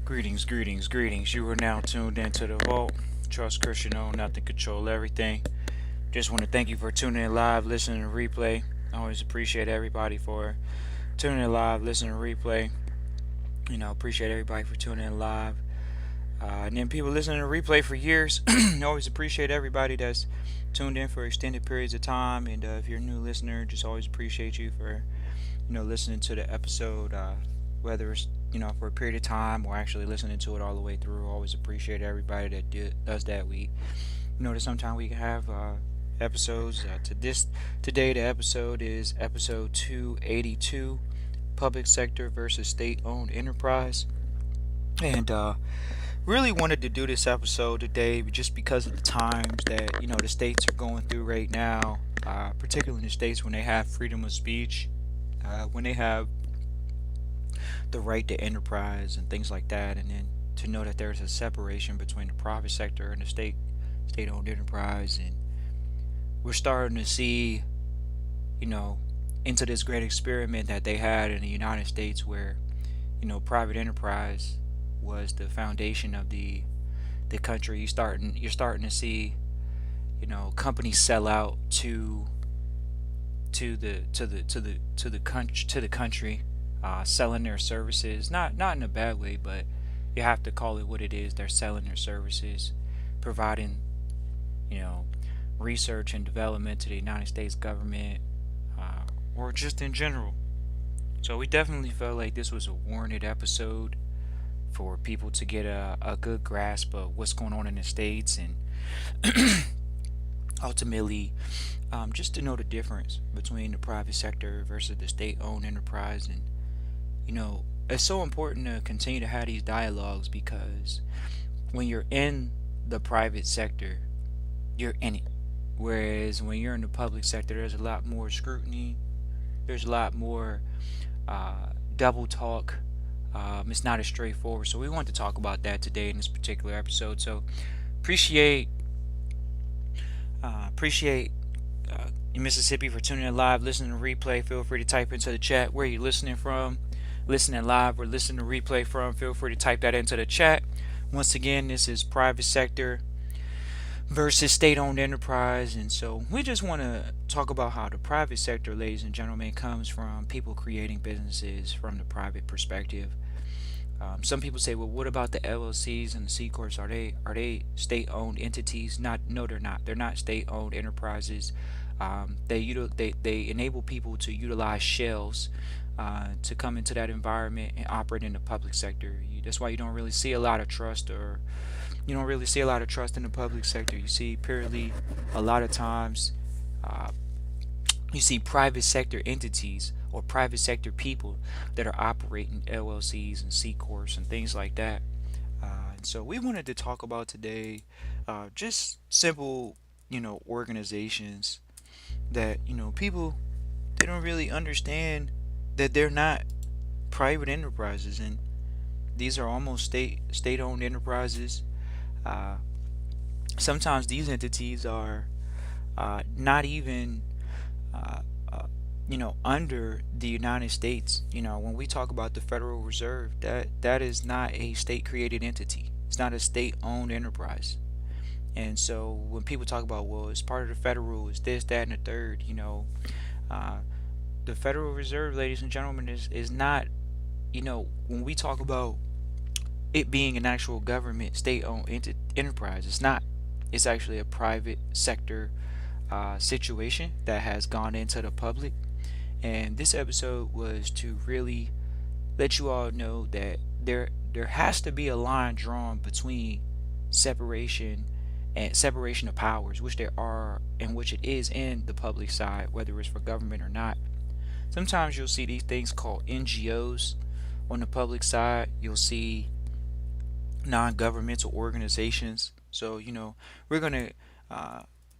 Greetings, greetings, greetings. You are now tuned into the vault. Trust Christian own, nothing control everything. Just want to thank you for tuning in live, listening to replay. I always appreciate everybody for tuning in live, listening to replay. Appreciate everybody for tuning in live. And then people listening to replay for years. Always appreciate everybody that's tuned in for extended periods of time. And if you're a new listener, just always appreciate you for listening to the episode, whether it's for a period of time or actually listening to it all the way through. Always appreciate everybody that does that. We that sometimes we can have episodes. Today the episode is episode 282, public sector versus state-owned enterprise, and really wanted to do this episode today just because of the times that the states are going through right now, particularly in the states when they have freedom of speech, when they have the right to enterprise and things like that, and then to know that there's a separation between the private sector and the state-owned enterprise, and we're starting to see, into this great experiment that they had in the United States, where private enterprise was the foundation of the country. You're starting to see companies sell out to the country, selling their services, not in a bad way, but you have to call it what it is. They're selling their services, providing you know research and development to the United States government, or just in general. So we definitely felt like this was a warranted episode for people to get a good grasp of what's going on in the states, and ultimately, just to know the difference between the private sector versus the state-owned enterprise. And it's so important to continue to have these dialogues, because when you're in the private sector, you're in it. Whereas when you're in the public sector, there's a lot more scrutiny, there's a lot more double talk. It's not as straightforward. So we want to talk about that today in this particular episode. So appreciate appreciate Mississippi for tuning in live, listening to replay. Feel free to type into the chat where you're listening from, listening live or listening to replay from. Feel free to type that into the chat. Once again, this is private sector versus state-owned enterprise, and so we just want to talk about how the private sector, ladies and gentlemen, comes from people creating businesses from the private perspective. Some people say, well, what about the LLCs and the C corps? Are they state-owned entities? No, they're not. They're not state-owned enterprises. They enable people to utilize shells to come into that environment and operate in the public sector. That's why you don't really see a lot of trust, or you don't really see a lot of trust in the public sector. You see purely a lot of times you see private sector entities or private sector people that are operating LLCs and C corps and things like that. And so we wanted to talk about today just simple, organizations that people, they don't really understand that they're not private enterprises, and these are almost state-owned enterprises. Uh, Sometimes these entities are not even uh, uh, under the United States. When we talk about the Federal Reserve, that is not a state-created entity. It's not a state-owned enterprise. And so when people talk about, well, it's part of the federal, it's this, that, and the third, uh, the Federal Reserve, ladies and gentlemen, is not, when we talk about it being an actual government state-owned enterprise, it's not. It's actually a private sector situation that has gone into the public. And this episode was to really let you all know that there has to be a line drawn between separation and separation of powers, which there are, and which it is in the public side, whether it's for government or not. Sometimes you'll see these things called NGOs on the public side. You'll see non-governmental organizations. So we're gonna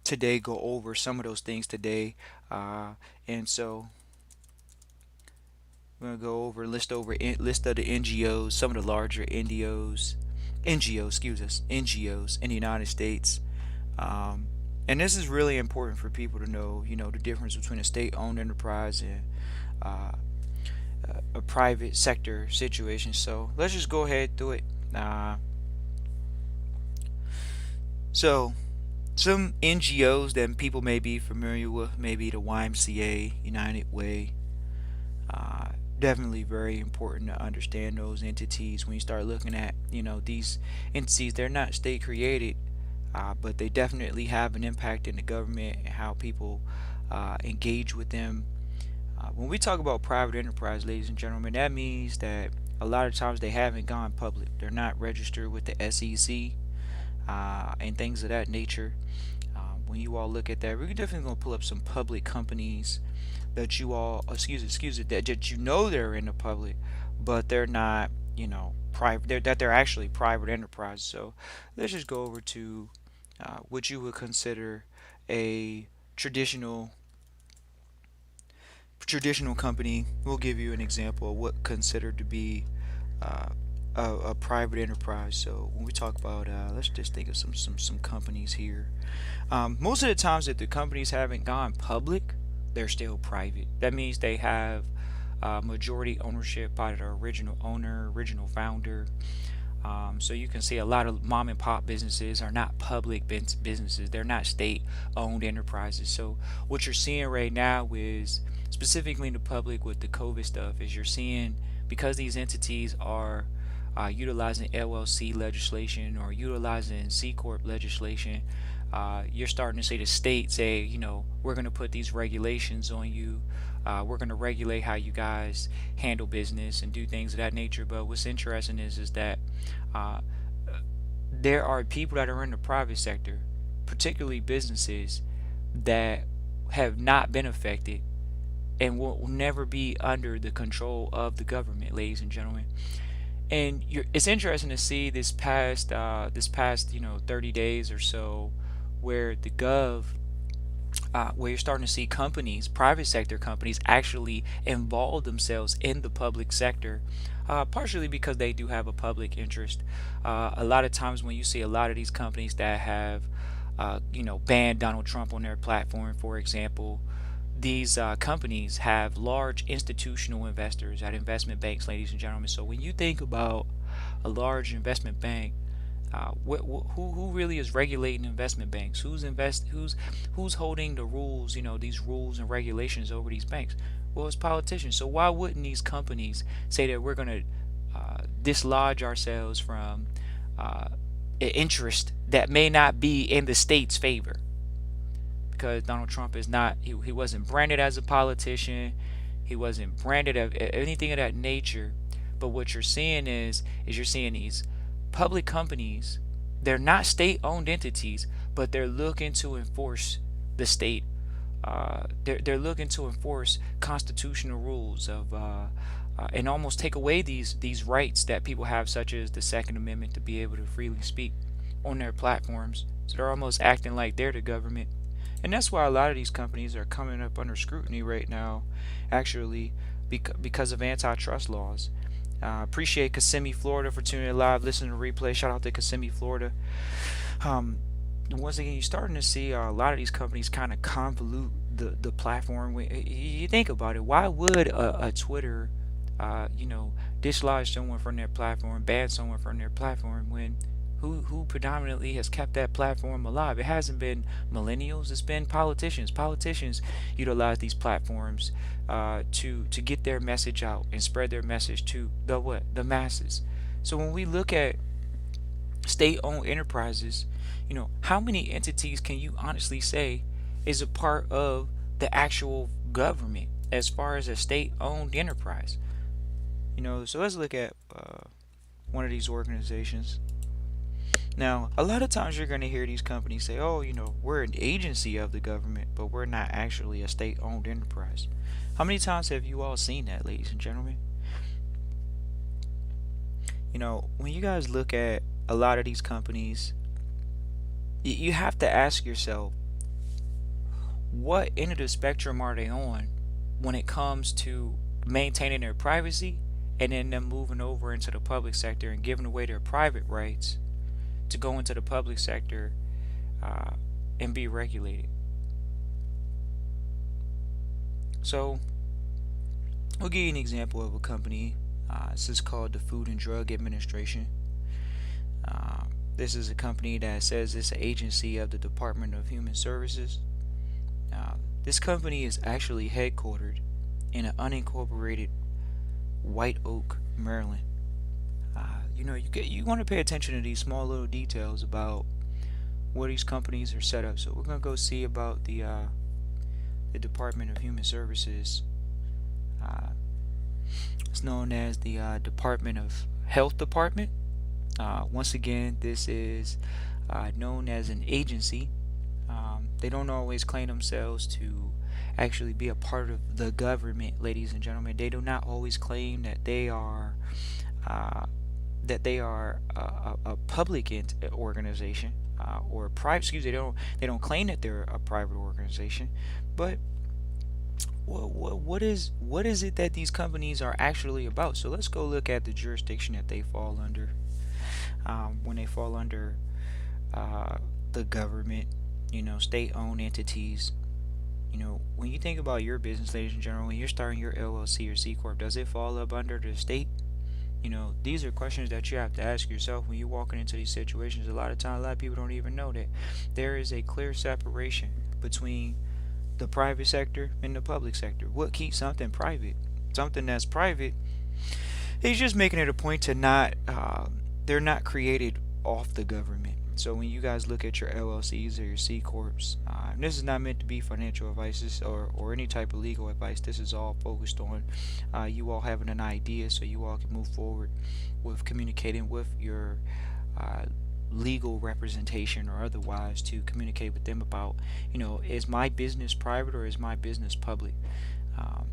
today go over some of those things today, and so we're gonna go over list of the NGOs, some of the larger NGOs in the United States. And this is really important for people to know, the difference between a state-owned enterprise and uh, a private sector situation. So let's just go ahead through it. Uh, so some NGOs that people may be familiar with, maybe the YMCA, United Way. Uh, Definitely very important to understand those entities when you start looking at, these entities. They're not state created, but they definitely have an impact in the government and how people engage with them. When we talk about private enterprise, ladies and gentlemen, that means that a lot of times they haven't gone public. They're not registered with the SEC and things of that nature. When you all look at that, we're definitely going to pull up some public companies that you all, excuse it, that you know they're in the public, but they're not, private. They're actually private enterprises. So let's just go over to what you would consider a traditional traditional company. We'll give you an example of what considered to be uh, a private enterprise. So when we talk about, let's just think of some companies here. Most of the times that the companies haven't gone public, they're still private. That means they have majority ownership by the original owner, original founder. So you can see a lot of mom and pop businesses are not public businesses. They're not state owned enterprises. So what you're seeing right now is specifically in the public with the COVID stuff is you're seeing because these entities are utilizing LLC legislation or utilizing C corp legislation. You're starting to see the state say, we're going to put these regulations on you. We're going to regulate how you guys handle business and do things of that nature. But what's interesting is that uh, there are people that are in the private sector, particularly businesses, that have not been affected and will never be under the control of the government, ladies and gentlemen. And it's interesting to see this past 30 days or so, where the gov where you're starting to see companies, private sector companies, actually involve themselves in the public sector, partially because they do have a public interest. A lot of times when you see a lot of these companies that have, banned Donald Trump on their platform, for example, these companies have large institutional investors at investment banks, ladies and gentlemen. So when you think about a large investment bank, who really is regulating investment banks? Who's holding the rules? These rules and regulations over these banks. Well, it's politicians. So why wouldn't these companies say that we're going to dislodge ourselves from interest that may not be in the state's favor? Because Donald Trump is not. He wasn't branded as a politician. He wasn't branded of anything of that nature. But what you're seeing is you're seeing these public companies. They're not state-owned entities, but they're looking to enforce the state. They're looking to enforce constitutional rules of and almost take away these rights that people have, such as the Second Amendment, to be able to freely speak on their platforms. So they're almost acting like they're the government. And that's why a lot of these companies are coming up under scrutiny right now, actually, because of antitrust laws. Appreciate Kissimmee, Florida for tuning in live, listening to replay. Shout out to Kissimmee, Florida. Once again, you're starting to see a lot of these companies kind of convolute the platform. You think about it, why would a Twitter, dislodge someone from their platform, ban someone from their platform when who predominantly has kept that platform alive? It hasn't been millennials, it's been politicians. Politicians utilize these platforms to get their message out and spread their message to the masses. So when we look at state-owned enterprises, how many entities can you honestly say is a part of the actual government as far as a state-owned enterprise? So let's look at one of these organizations. Now, a lot of times you're going to hear these companies say, oh, we're an agency of the government, but we're not actually a state-owned enterprise. How many times have you all seen that, ladies and gentlemen? When you guys look at a lot of these companies, you have to ask yourself, what end of the spectrum are they on when it comes to maintaining their privacy and then them moving over into the public sector and giving away their private rights to go into the public sector uh, and be regulated? So, I'll give you an example of a company. This is called the Food and Drug Administration. This is a company that says it's an agency of the Department of Human Services. Uh, this company is actually headquartered in an unincorporated White Oak, Maryland. You want to pay attention to these small little details about where these companies are set up. So we're gonna go see about the Department of Human Services. Uh, it's known as the Department of Health Department. Once again, this is known as an agency. They don't always claim themselves to actually be a part of the government, ladies and gentlemen. They do not always claim that they are uh, a public organization or a private. Excuse me, they don't claim that they're a private organization, but what is it that these companies are actually about? So let's go look at the jurisdiction that they fall under. When they fall under uh, the government, state-owned entities. When you think about your business, ladies and gentlemen, when you're starting your LLC or C corp, does it fall up under the state? These are questions that you have to ask yourself when you're walking into these situations. A lot of times, a lot of people don't even know that there is a clear separation between the private sector and the public sector. What keeps something private? Something that's private, he's just making it a point to not, they're not created off the government. So when you guys look at your LLCs or your C corps, and this is not meant to be financial advice or any type of legal advice. This is all focused on you all having an idea so you all can move forward with communicating with your uh, legal representation or otherwise to communicate with them about, is my business private or is my business public? Um,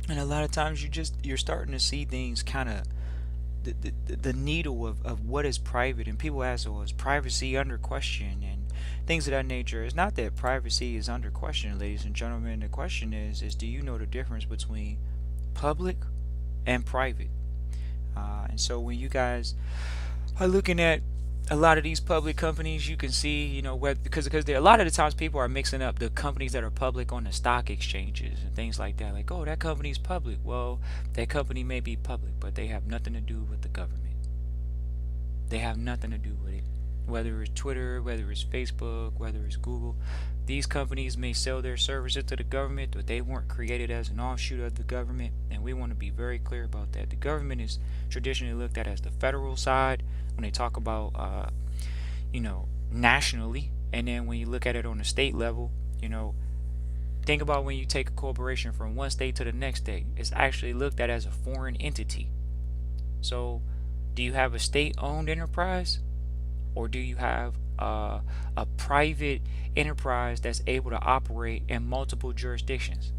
and a lot of times you're starting to see things kind of the needle of what is private, and people ask, well, is privacy under question and things of that nature. It's not that privacy is under question, ladies and gentlemen. The question is do you know the difference between public and private? And so when you guys are looking at a lot of these public companies, you can see, because a lot of the times people are mixing up the companies that are public on the stock exchanges and things like that. Like, oh, that company's public. Well, that company may be public, but they have nothing to do with the government. They have nothing to do with it. Whether it's Twitter, whether it's Facebook, whether it's Google, these companies may sell their services to the government, but they weren't created as an offshoot of the government, and we want to be very clear about that. The government is traditionally looked at as the federal side when they talk about, nationally, and then when you look at it on the state level, think about when you take a corporation from one state to the next state, it's actually looked at as a foreign entity. So, do you have a state-owned enterprise? Or do you have a private enterprise that's able to operate in multiple jurisdictions?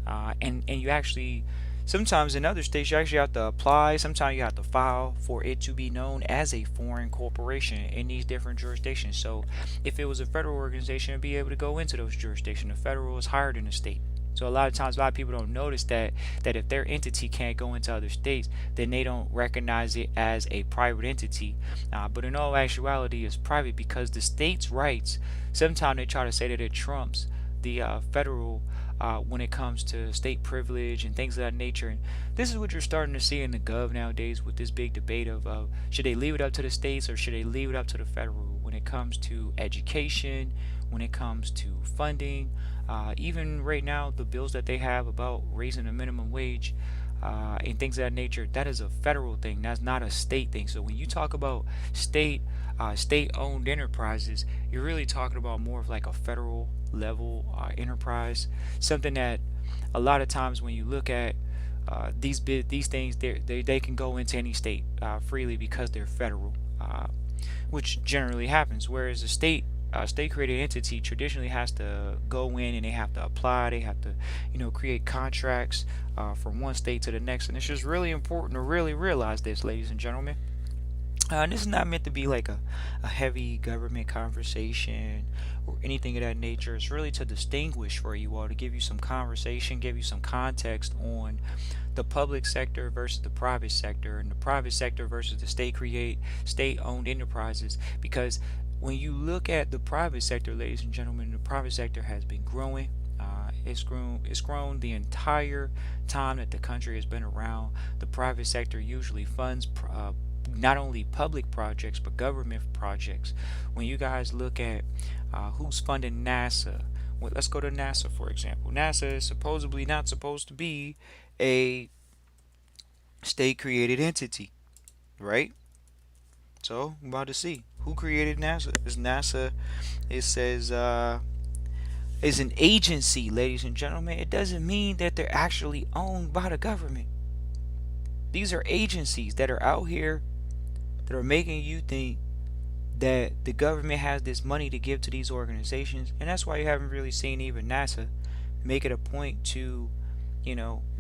And you actually, sometimes in other states, you actually have to apply. Sometimes you have to file for it to be known as a foreign corporation in these different jurisdictions. So if it was a federal organization, it'd be able to go into those jurisdictions. The federal is higher than the state. So a lot of times, a lot of people don't notice that if their entity can't go into other states, then they don't recognize it as a private entity. But in all actuality, it's private because the state's rights. Sometimes they try to say that it trumps the federal when it comes to state privilege and things of that nature. And this is what you're starting to see in the gov nowadays with this big debate of should they leave it up to the states or should they leave it up to the federal when it comes to education, when it comes to funding. Even right now, the bills that they have about raising the minimum wage and things of that nature, that is a federal thing. That's not a state thing. So when you talk about state-owned enterprises, you're really talking about more of like a federal level enterprise, something that a lot of times when you look at these things, they can go into any state freely because they're federal, which generally happens. Whereas a state created entity traditionally has to go in and they have to apply, they have to create contracts from one state to the next, and it's just really important to really realize this, ladies and gentlemen. And this is not meant to be like a heavy government conversation or anything of that nature. It's really to distinguish for you all, to give you some conversation, give you some context on the public sector versus the private sector, and the private sector versus the state-owned enterprises. Because when you look at the private sector, ladies and gentlemen, the private sector has been growing. It's grown the entire time that the country has been around. The private sector usually funds not only public projects but government projects. When you guys look at who's funding NASA, well, let's go to NASA for example. NASA is supposedly not supposed to be a state created entity, right? So I'm about to see who created NASA. Is NASA? It says is an agency, ladies and gentlemen. It doesn't mean that they're actually owned by the government. These are agencies that are out here that are making you think that the government has this money to give to these organizations, and that's why you haven't really seen even NASA make it a point to,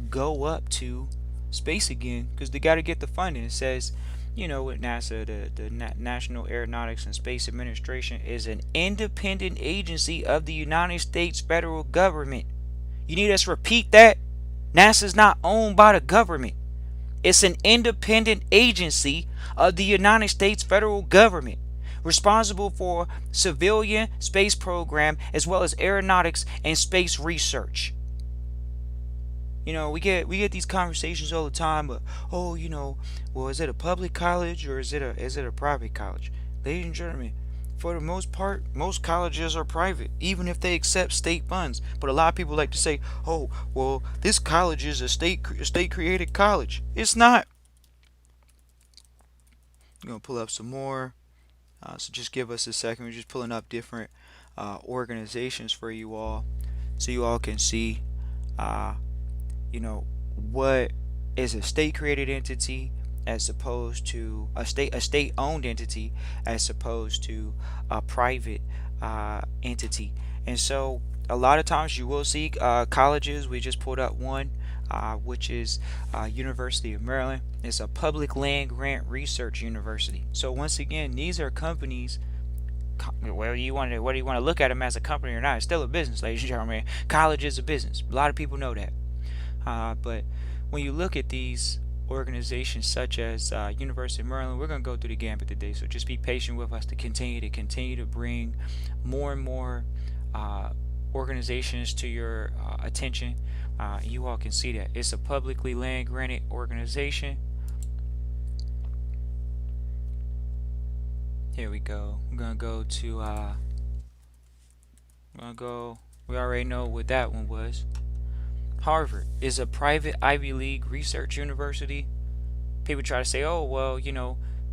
go up to space again because they got to get the funding. It says, with NASA, the National Aeronautics and Space Administration is an independent agency of the United States federal government. You need us to repeat that? NASA's not owned by the government. It's an independent agency of the United States federal government, responsible for civilian space program as well as aeronautics and space research. We get these conversations all the time, but well, is it a public college or is it a private college? Ladies and gentlemen, for the most part, most colleges are private, even if they accept state funds. But a lot of people like to say, "Oh, well, this college is a state created college." It's not. I'm gonna pull up some more. So just give us a second. We're just pulling up different organizations for you all, so you all can see, uh, you know, what is a state created entity as opposed to a state owned entity as opposed to a private entity. And so a lot of times you will see colleges. We just pulled up one, which is University of Maryland. It's a public land grant research university. So once again, these are companies. Whether you want to look at them as a company or not, it's still a business, ladies and gentlemen. College is a business. A lot of people know that. But when you look at these organizations such as University of Maryland, we're going to go through the gambit today. So just be patient with us to continue to bring more and more organizations to your attention. You all can see that it's a publicly land granted organization. Here we go. I'm gonna go to. I'm gonna go. We already know what that one was. Harvard is a private Ivy League research university. People try to say, oh, well,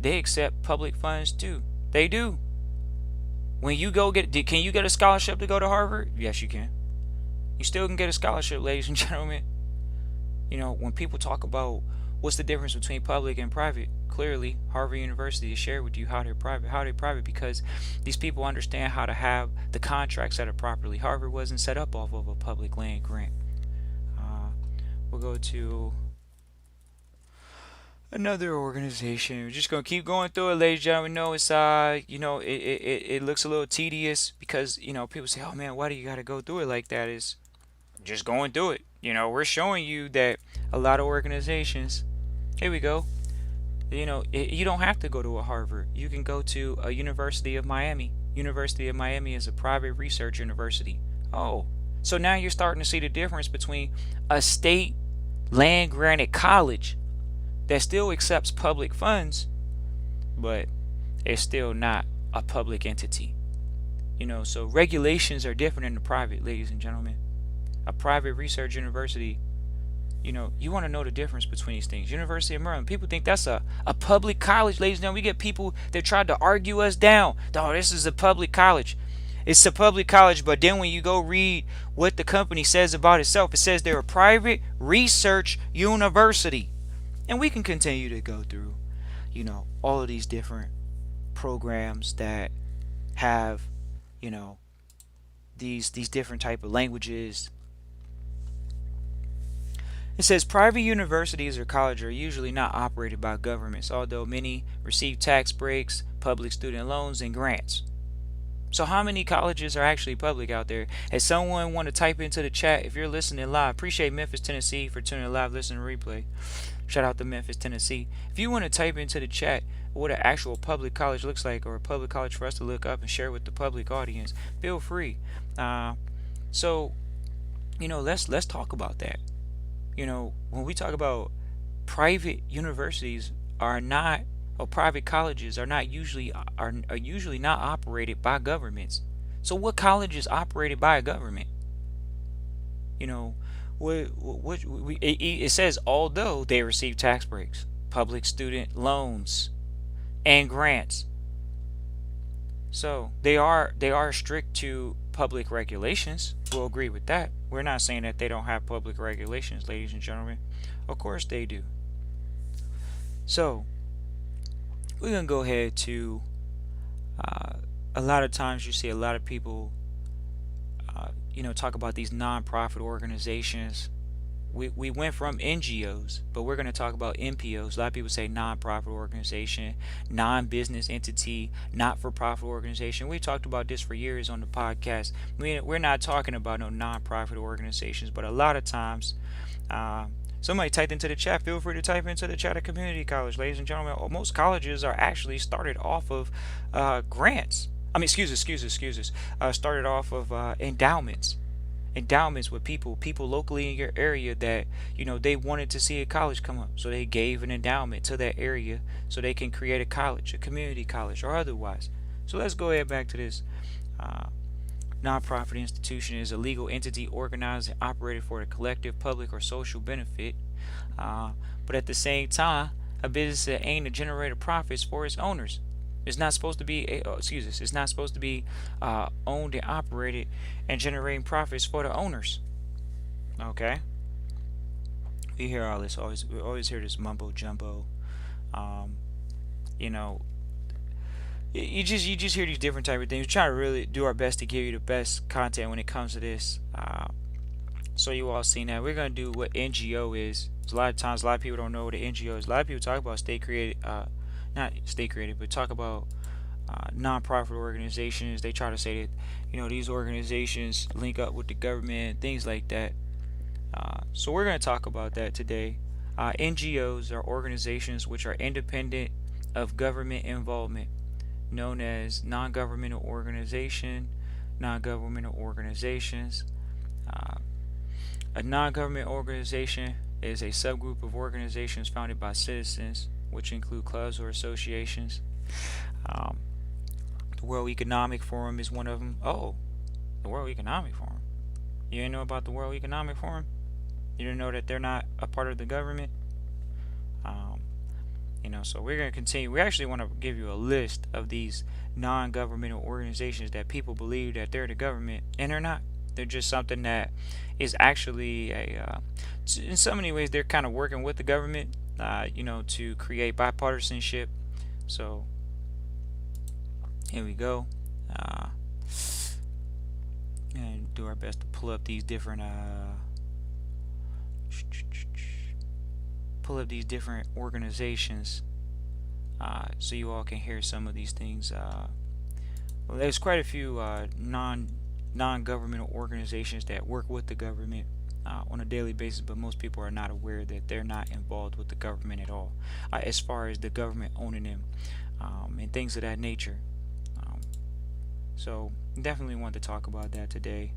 they accept public funds too. They do. When you go can you get a scholarship to go to Harvard? Yes, you can. You still can get a scholarship, ladies and gentlemen. When people talk about what's the difference between public and private, clearly Harvard University has shared with you how they're private. How they're private because these people understand how to have the contracts set up properly. Harvard wasn't set up off of a public land grant. We'll go to another organization. We're just gonna keep going through it, ladies and gentlemen. No, it's it looks a little tedious because people say, oh man, why do you gotta go through it like that? Is just going through it. We're showing you that a lot of organizations. Here we go. You don't have to go to a Harvard. You can go to a University of Miami. University of Miami is a private research university. Oh, so now you're starting to see the difference between a state land granted college that still accepts public funds, but it's still not a public entity. So regulations are different in the private, ladies and gentlemen. A private research university, you want to know the difference between these things. University of Maryland, people think that's a public college, ladies and gentlemen. We get people that tried to argue us down. Oh, this is a public college. It's a public college, but then when you go read what the company says about itself, it says they're a private research university. And we can continue to go through, all of these different programs that have, these different type of languages. It says private universities or colleges are usually not operated by governments, although many receive tax breaks, public student loans, and grants. So how many colleges are actually public out there? Has someone want to type into the chat if you're listening live? Appreciate Memphis, Tennessee for tuning live, listening to replay. Shout out to Memphis, Tennessee. If you want to type into the chat what an actual public college looks like or a public college for us to look up and share with the public audience, feel free. So let's talk about that. When we talk about private universities are not or private colleges are usually not operated by governments. So what college is operated by a government? You know, it says although they receive tax breaks, public student loans, and grants. So they are strict to public regulations. We'll agree with that. We're not saying that they don't have public regulations, ladies and gentlemen. Of course they do. So we're gonna go ahead to uh, a lot of times you see a lot of people talk about these nonprofit organizations. We went from NGOs, but we're going to talk about NPOs. A lot of people say nonprofit organization, non-business entity, not-for-profit organization. We talked about this for years on the podcast. We're not talking about no nonprofit organizations, but a lot of times, uh, somebody typed into the chat. Feel free to type into the chat at community college, ladies and gentlemen. Most colleges are actually started off of grants. I mean, excuse us. Started off of endowments with people locally in your area that they wanted to see a college come up, so they gave an endowment to that area so they can create a college, a community college, or otherwise. So let's go ahead back to this. uh, Nonprofit institution is a legal entity organized and operated for the collective public or social benefit, but at the same time a business that aims to generate profits for its owners. It's not supposed to be it's not supposed to be owned and operated and generating profits for the owners. Okay, we hear all this. We always hear this mumbo jumbo. Um, you know, you just hear these different type of things. We try to really do our best to give you the best content when it comes to this. So you all seen that. We're gonna do what NGO is. A lot of times, a lot of people don't know what an NGO is. A lot of people talk about state created, not state created, but talk about nonprofit organizations. They try to say that these organizations link up with the government, things like that. So we're going to talk about that today. NGOs are organizations which are independent of government involvement, known as non-governmental organizations. Uh, a non-government organization is a subgroup of organizations founded by citizens, which include clubs or associations. Um, the World Economic Forum is one of them. Oh, the World Economic Forum. You didn't know about the World Economic Forum? You didn't know that they're not a part of the government? Um, so we're going to continue. We actually want to give you a list of these non-governmental organizations that people believe that they're the government, and they're not. They're just something that is actually in so many ways, they're kind of working with the government, to create bipartisanship. So here we go. And do our best to pull up these different organizations, so you all can hear some of these things. Well, there's quite a few non-governmental organizations that work with the government on a daily basis, but most people are not aware that they're not involved with the government at all, as far as the government owning them, and things of that nature. So definitely want to talk about that today.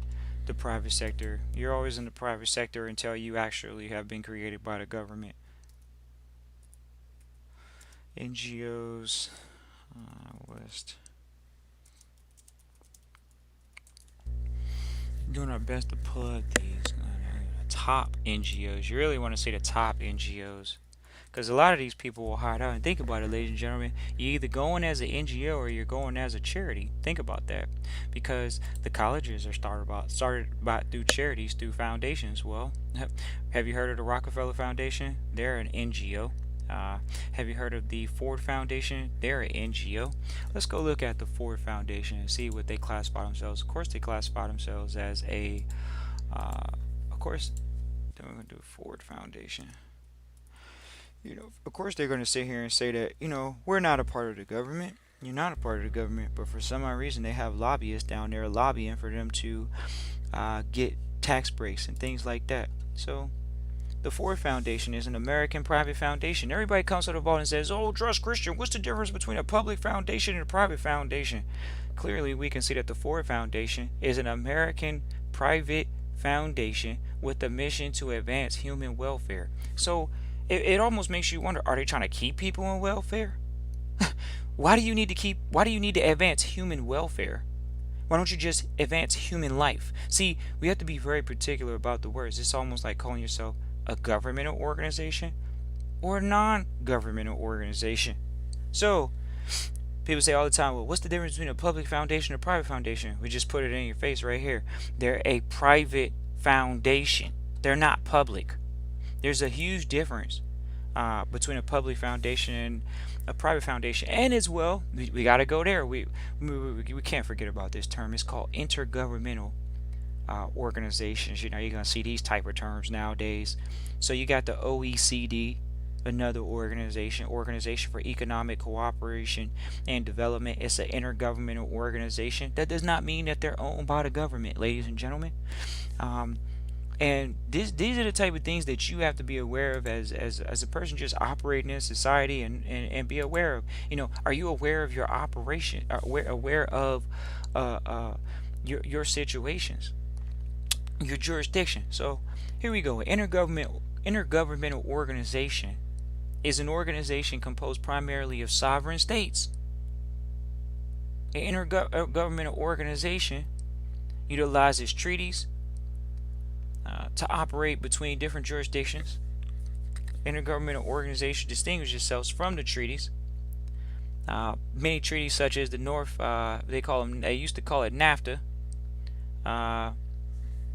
The private sector. You're always in the private sector until you actually have been created by the government. NGOs list. Doing our best to pull up these top NGOs. You really want to say the top NGOs, because a lot of these people will hide out. And think about it, ladies and gentlemen. You're either going as an NGO or you're going as a charity. Think about that, because the colleges are started by through charities, through foundations. Well, have you heard of the Rockefeller Foundation? They're an NGO. Have you heard of the Ford Foundation? They're an NGO. Let's go look at the Ford Foundation and see what they classify themselves. Of course, they classify themselves as a, of course, then we're going to do Ford Foundation. Of course, they're going to sit here and say that, we're not a part of the government. You're not a part of the government, but for some odd reason, they have lobbyists down there lobbying for them to get tax breaks and things like that. So, the Ford Foundation is an American private foundation. Everybody comes to the vault and says, "Oh, Trust Christian, what's the difference between a public foundation and a private foundation?" Clearly, we can see that the Ford Foundation is an American private foundation with a mission to advance human welfare. So, it almost makes you wonder, are they trying to keep people in welfare? Why do you need to advance human welfare? Why don't you just advance human life? See, we have to be very particular about the words. It's almost like calling yourself a governmental organization or a non-governmental organization. So, people say all the time, well, what's the difference between a public foundation and a private foundation? We just put it in your face right here. They're a private foundation. They're not public. There's a huge difference between a public foundation and a private foundation. And as well, we got to go there. We can't forget about this term. It's called intergovernmental organizations. You're going to see these type of terms nowadays. So you got the OECD, another organization for economic cooperation and development. It's an intergovernmental organization. That does not mean that they're owned by the government, ladies and gentlemen. Um, and these are the type of things that you have to be aware of as a person just operating in society, and be aware of. Are you aware of your operation? Aware of uh, uh, your situations, your jurisdiction. So here we go. Intergovernmental organization is an organization composed primarily of sovereign states. An intergovernmental organization utilizes treaties to operate between different jurisdictions. Intergovernmental organization distinguishes itself from the treaties. Many treaties, such as the North, they used to call it NAFTA.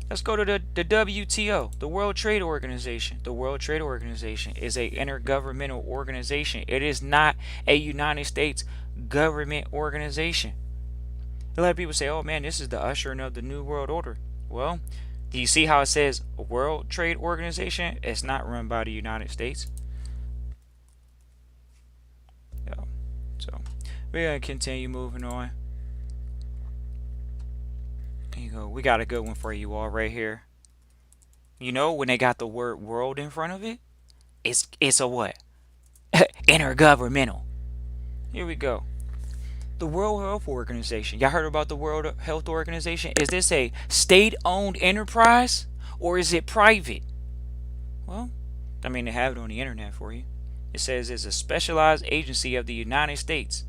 Let's go to the WTO, the World Trade Organization. The World Trade Organization is a intergovernmental organization. It is not a United States government organization. A lot of people say, oh man, this is the ushering of the New World Order. Well, do you see how it says World Trade Organization? It's not run by the United States. Yeah. So we're going to continue moving on. There you go. We got a good one for you all right here. When they got the word world in front of it, it's a what? Intergovernmental. Here we go. The World Health Organization. Y'all heard about the World Health Organization? Is this a state-owned enterprise or is it private? Well, they have it on the internet for you. It says it's a specialized agency of the United States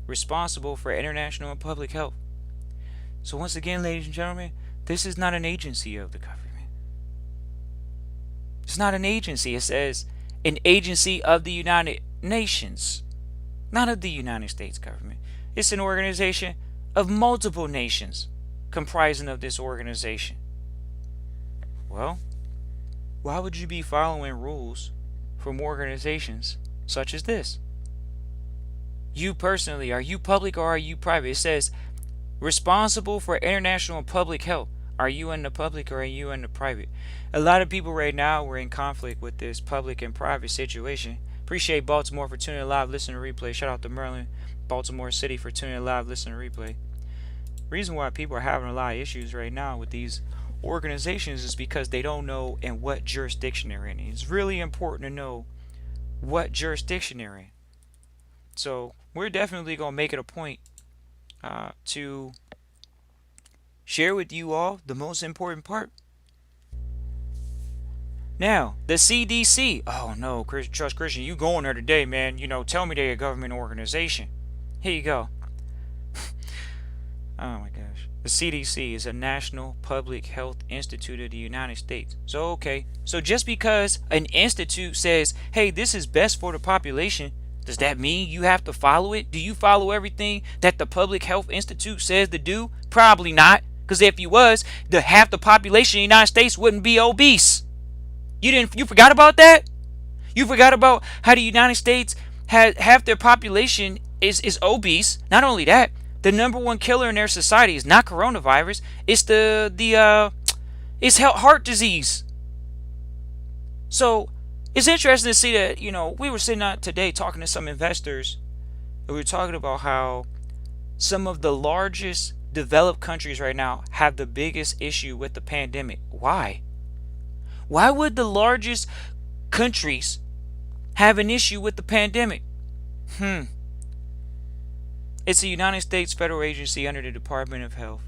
responsible for international and public health. So once again, ladies and gentlemen, this is not an agency of the government. It's not an agency. It says an agency of the United Nations, not of the United States government. It's an organization of multiple nations comprising of this organization. Well, why would you be following rules from organizations such as this? You personally, are you public or are you private? It says responsible for international and public health. Are you in the public or are you in the private? A lot of people right now were in conflict with this public and private situation. Appreciate Baltimore for tuning in live, listening to replay. Shout out to Maryland, Baltimore City for tuning in live, listening to replay. Reason why people are having a lot of issues right now with these organizations is because they don't know in what jurisdiction they're in. It's really important to know what jurisdiction they're in. So we're definitely going to make it a point to share with you all the most important part. Now, the CDC. Oh no, Trust Christian, you going there today, man. Tell me they're a government organization. Here you go. Oh my gosh. The CDC is a National Public Health Institute of the United States. So, okay. So just because an institute says, hey, this is best for the population, does that mean you have to follow it? Do you follow everything that the Public Health Institute says to do? Probably not. Because if you was, half the population of the United States wouldn't be obese. You forgot about that? You forgot about how the United States had half their population is obese. Not only that, the number one killer in their society is not coronavirus. It's it's heart disease. So it's interesting to see that, we were sitting out today talking to some investors, and we were talking about how some of the largest developed countries right now have the biggest issue with the pandemic. Why? Why would the largest countries have an issue with the pandemic? It's a United States federal agency under the Department of Health.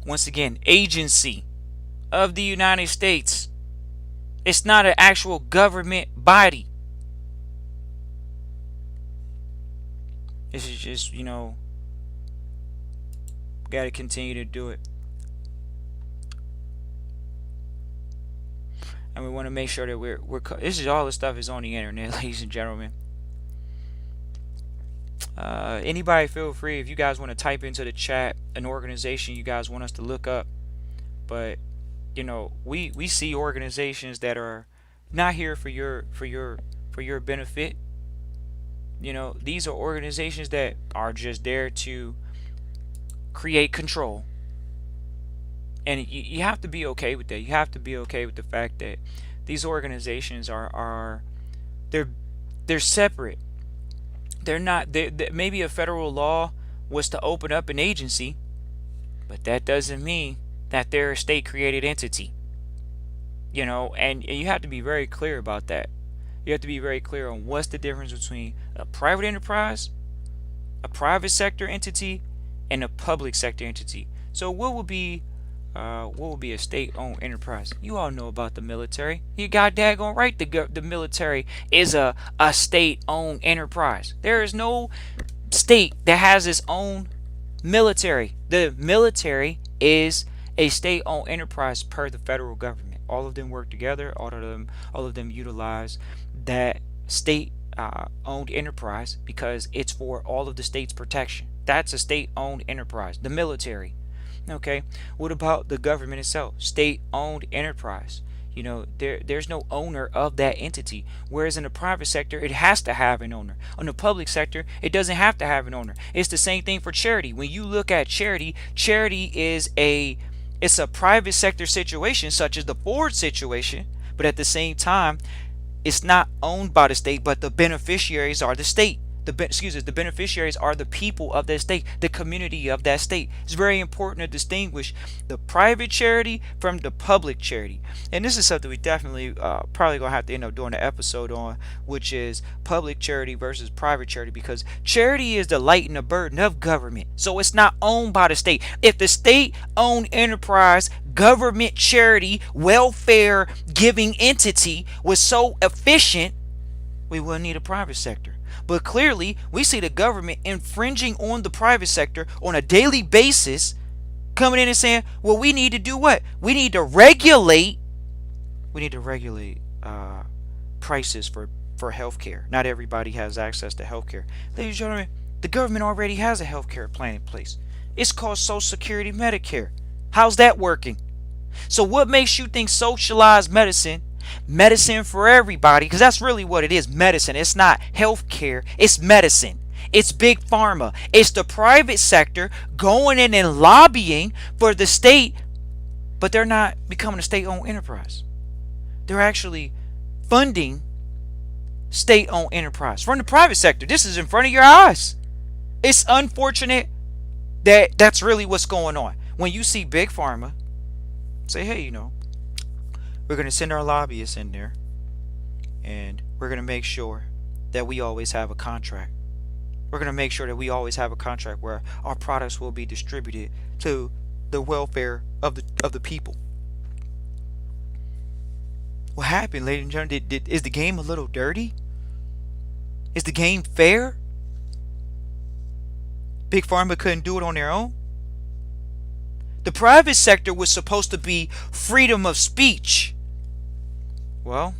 Once again, agency of the United States. It's not an actual government body. This is just, got to continue to do it. And we want to make sure that this is all the stuff is on the internet, ladies and gentlemen. Anybody feel free if you guys want to type into the chat an organization you guys want us to look up. But we see organizations that are not here for your benefit. These are organizations that are just there to create control. And you have to be okay with that. You have to be okay with the fact that these organizations are they're they're separate. They're not maybe a federal law was to open up an agency, but that doesn't mean that they're a state created entity. And you have to be very clear about that. You have to be very clear on what's the difference between a private enterprise, a private sector entity, and a public sector entity. So what would be a state-owned enterprise? You all know about the military. You got daggone right. The military is a state-owned enterprise. There is no state that has its own military. The military is a state-owned enterprise per the federal government. All of them work together. All of them utilize that state-owned enterprise because it's for all of the state's protection. That's a state-owned enterprise. The military. Okay. What about the government itself? State-owned enterprise. There's no owner of that entity. Whereas in the private sector, it has to have an owner. On the public sector, it doesn't have to have an owner. It's the same thing for charity. When you look at charity, charity it's a private sector situation, such as the Ford situation, but at the same time, it's not owned by the state, but the beneficiaries are the state. The beneficiaries are the people of that state, the community of that state. It's very important to distinguish the private charity from the public charity. And this is something we definitely probably gonna have to end up doing an episode on, which is public charity versus private charity, because charity is the light and the burden of government. So it's not owned by the state. If the state-owned enterprise, government charity, welfare giving entity was so efficient, we wouldn't need a private sector. But clearly, we see the government infringing on the private sector on a daily basis, coming in and saying, well, we need to do what? We need to regulate prices for healthcare. Not everybody has access to healthcare. Ladies and gentlemen, the government already has a healthcare plan in place. It's called Social Security Medicare. How's that working? So what makes you think socialized medicine for everybody, because that's really what it is, medicine. It's not healthcare, it's medicine. It's big pharma. It's the private sector going in and lobbying for the state, but they're not becoming a state-owned enterprise. They're actually funding state-owned enterprise from the private sector. This is in front of your eyes. It's unfortunate that that's really what's going on. When you see big pharma say, hey, we're going to send our lobbyists in there, and we're going to make sure that we always have a contract. We're going to make sure that we always have a contract where our products will be distributed to the welfare of the people. What happened, ladies and gentlemen? Is the game a little dirty? Is the game fair? Big Pharma couldn't do it on their own. The private sector was supposed to be freedom of speech. Well,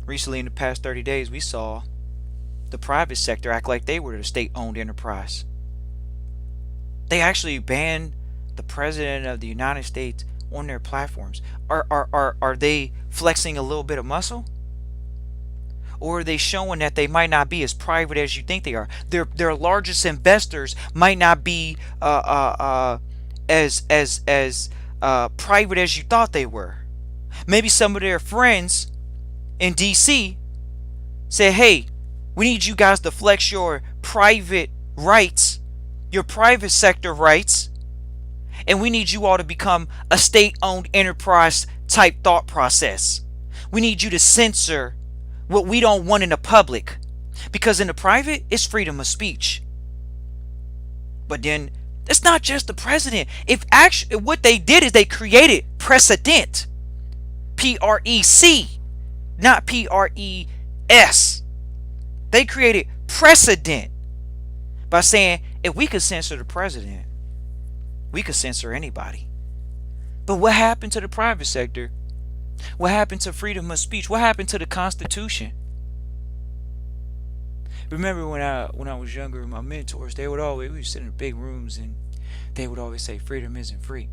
recently in the past 30 days, we saw the private sector act like they were the state-owned enterprise. They actually banned the President of the United States on their platforms. Are they flexing a little bit of muscle? Or are they showing that they might not be as private as you think they are? Their largest investors might not be as private as you thought they were. Maybe some of their friends in DC say, hey, we need you guys to flex your private rights, your private sector rights, and we need you all to become a state-owned enterprise type thought process. We need you to censor what we don't want in the public, because in the private, it's freedom of speech. But then it's not just the president. If actually what they did is they created precedent. P-R-E-C, not P-R-E-S. They created precedent by saying if we could censor the president, we could censor anybody. But what happened to the private sector? What happened to freedom of speech? What happened to the Constitution? Remember when I was younger, my mentors, they would always, we would sit in big rooms and they would always say freedom isn't free.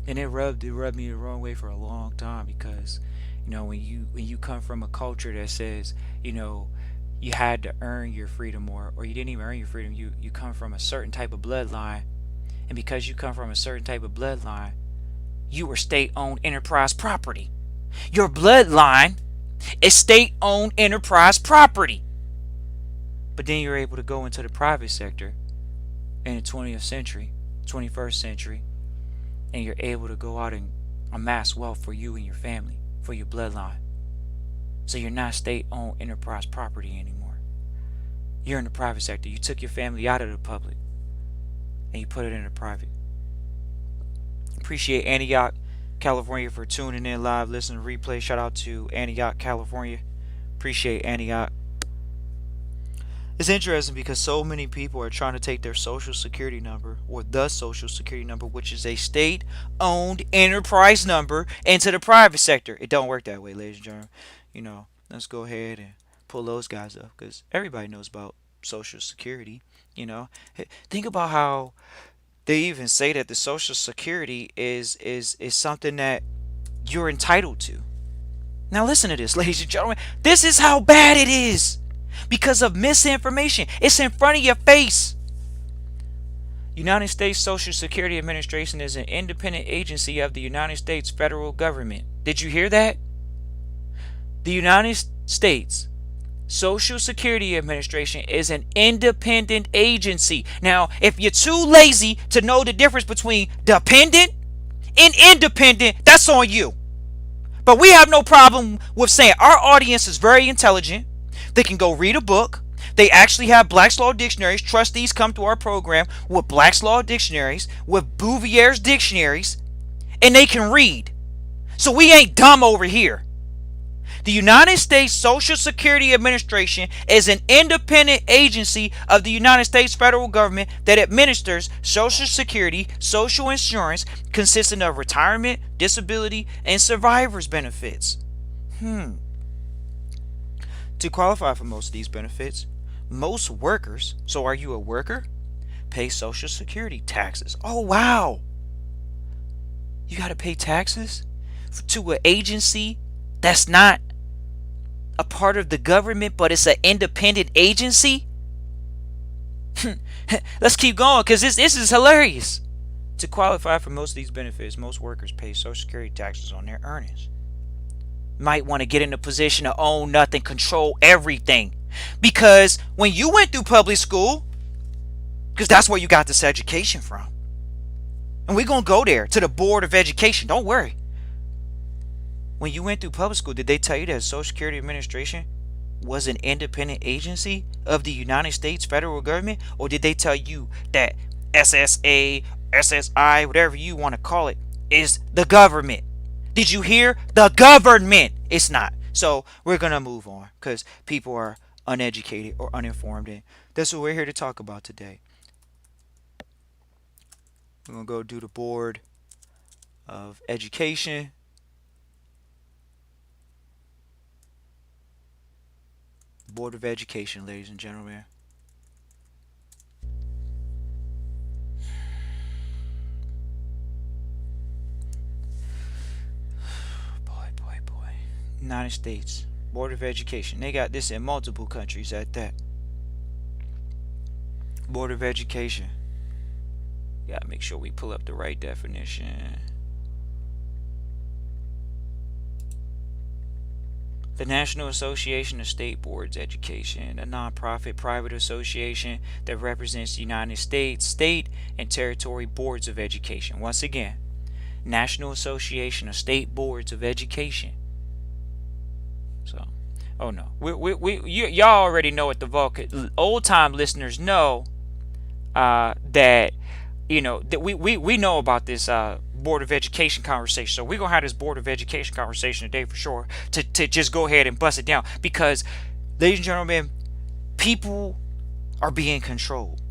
And it rubbed me the wrong way for a long time, because when you come from a culture that says, you had to earn your freedom, or you didn't even earn your freedom, you come from a certain type of bloodline, and because you come from a certain type of bloodline, you were state-owned enterprise property. Your bloodline is state-owned enterprise property. But then you're able to go into the private sector in the 20th century, 21st century, and you're able to go out and amass wealth for you and your family, for your bloodline. So you're not state-owned enterprise property anymore. You're in the private sector. You took your family out of the public and you put it in the private. Appreciate Antioch, California for tuning in live, listening to replay. Shout out to Antioch, California. Appreciate Antioch. It's interesting because so many people are trying to take their social security number, or the social security number, which is a state-owned enterprise number, into the private sector. It don't work that way, ladies and gentlemen. Let's go ahead and pull those guys up, because everybody knows about social security. Think about how they even say that the social security is something that you're entitled to. Now listen to this, ladies and gentlemen. This is how bad it is. Because of misinformation. It's in front of your face. United States Social Security Administration is an independent agency of the United States federal government. Did you hear that? The United States Social Security Administration is an independent agency. Now, if you're too lazy to know the difference between dependent and independent, that's on you. But we have no problem with saying our audience is very intelligent. They can go read a book. They actually have Black's Law dictionaries. Trustees come to our program with Black's Law dictionaries, with Bouvier's dictionaries, and they can read. So we ain't dumb over here. The United States Social Security Administration is an independent agency of the United States federal government that administers Social Security, social insurance consisting of retirement, disability, and survivor's benefits. To qualify for most of these benefits, most workers, so are you a worker, pay Social Security taxes. Oh, wow. You got to pay taxes to an agency that's not a part of the government, but it's an independent agency? Let's keep going, because this is hilarious. To qualify for most of these benefits, most workers pay Social Security taxes on their earnings. Might want to get in a position to own nothing, control everything. Because when you went through public school, because that's where you got this education from, and we're going to go there to the Board of Education, don't worry. When you went through public school, did they tell you that the Social Security Administration was an independent agency of the United States federal government? Or did they tell you that SSA, SSI, whatever you want to call it, is the government? Did you hear? The government. It's not. So we're going to move on, because people are uneducated or uninformed, and that's what we're here to talk about today. We're going to go do the Board of Education. Board of Education, ladies and gentlemen. Boy. United States Board of Education. They got this in multiple countries at that. Board of Education. Gotta make sure we pull up the right definition. The National Association of State Boards of Education, a nonprofit private association that represents the United States state and territory boards of education. Once again, National Association of State Boards of Education. So, oh no, y'all already know what the old time listeners know that that we know about this Board of Education conversation. So we're gonna have this Board of Education conversation today for sure, to just go ahead and bust it down, because, ladies and gentlemen, people are being controlled.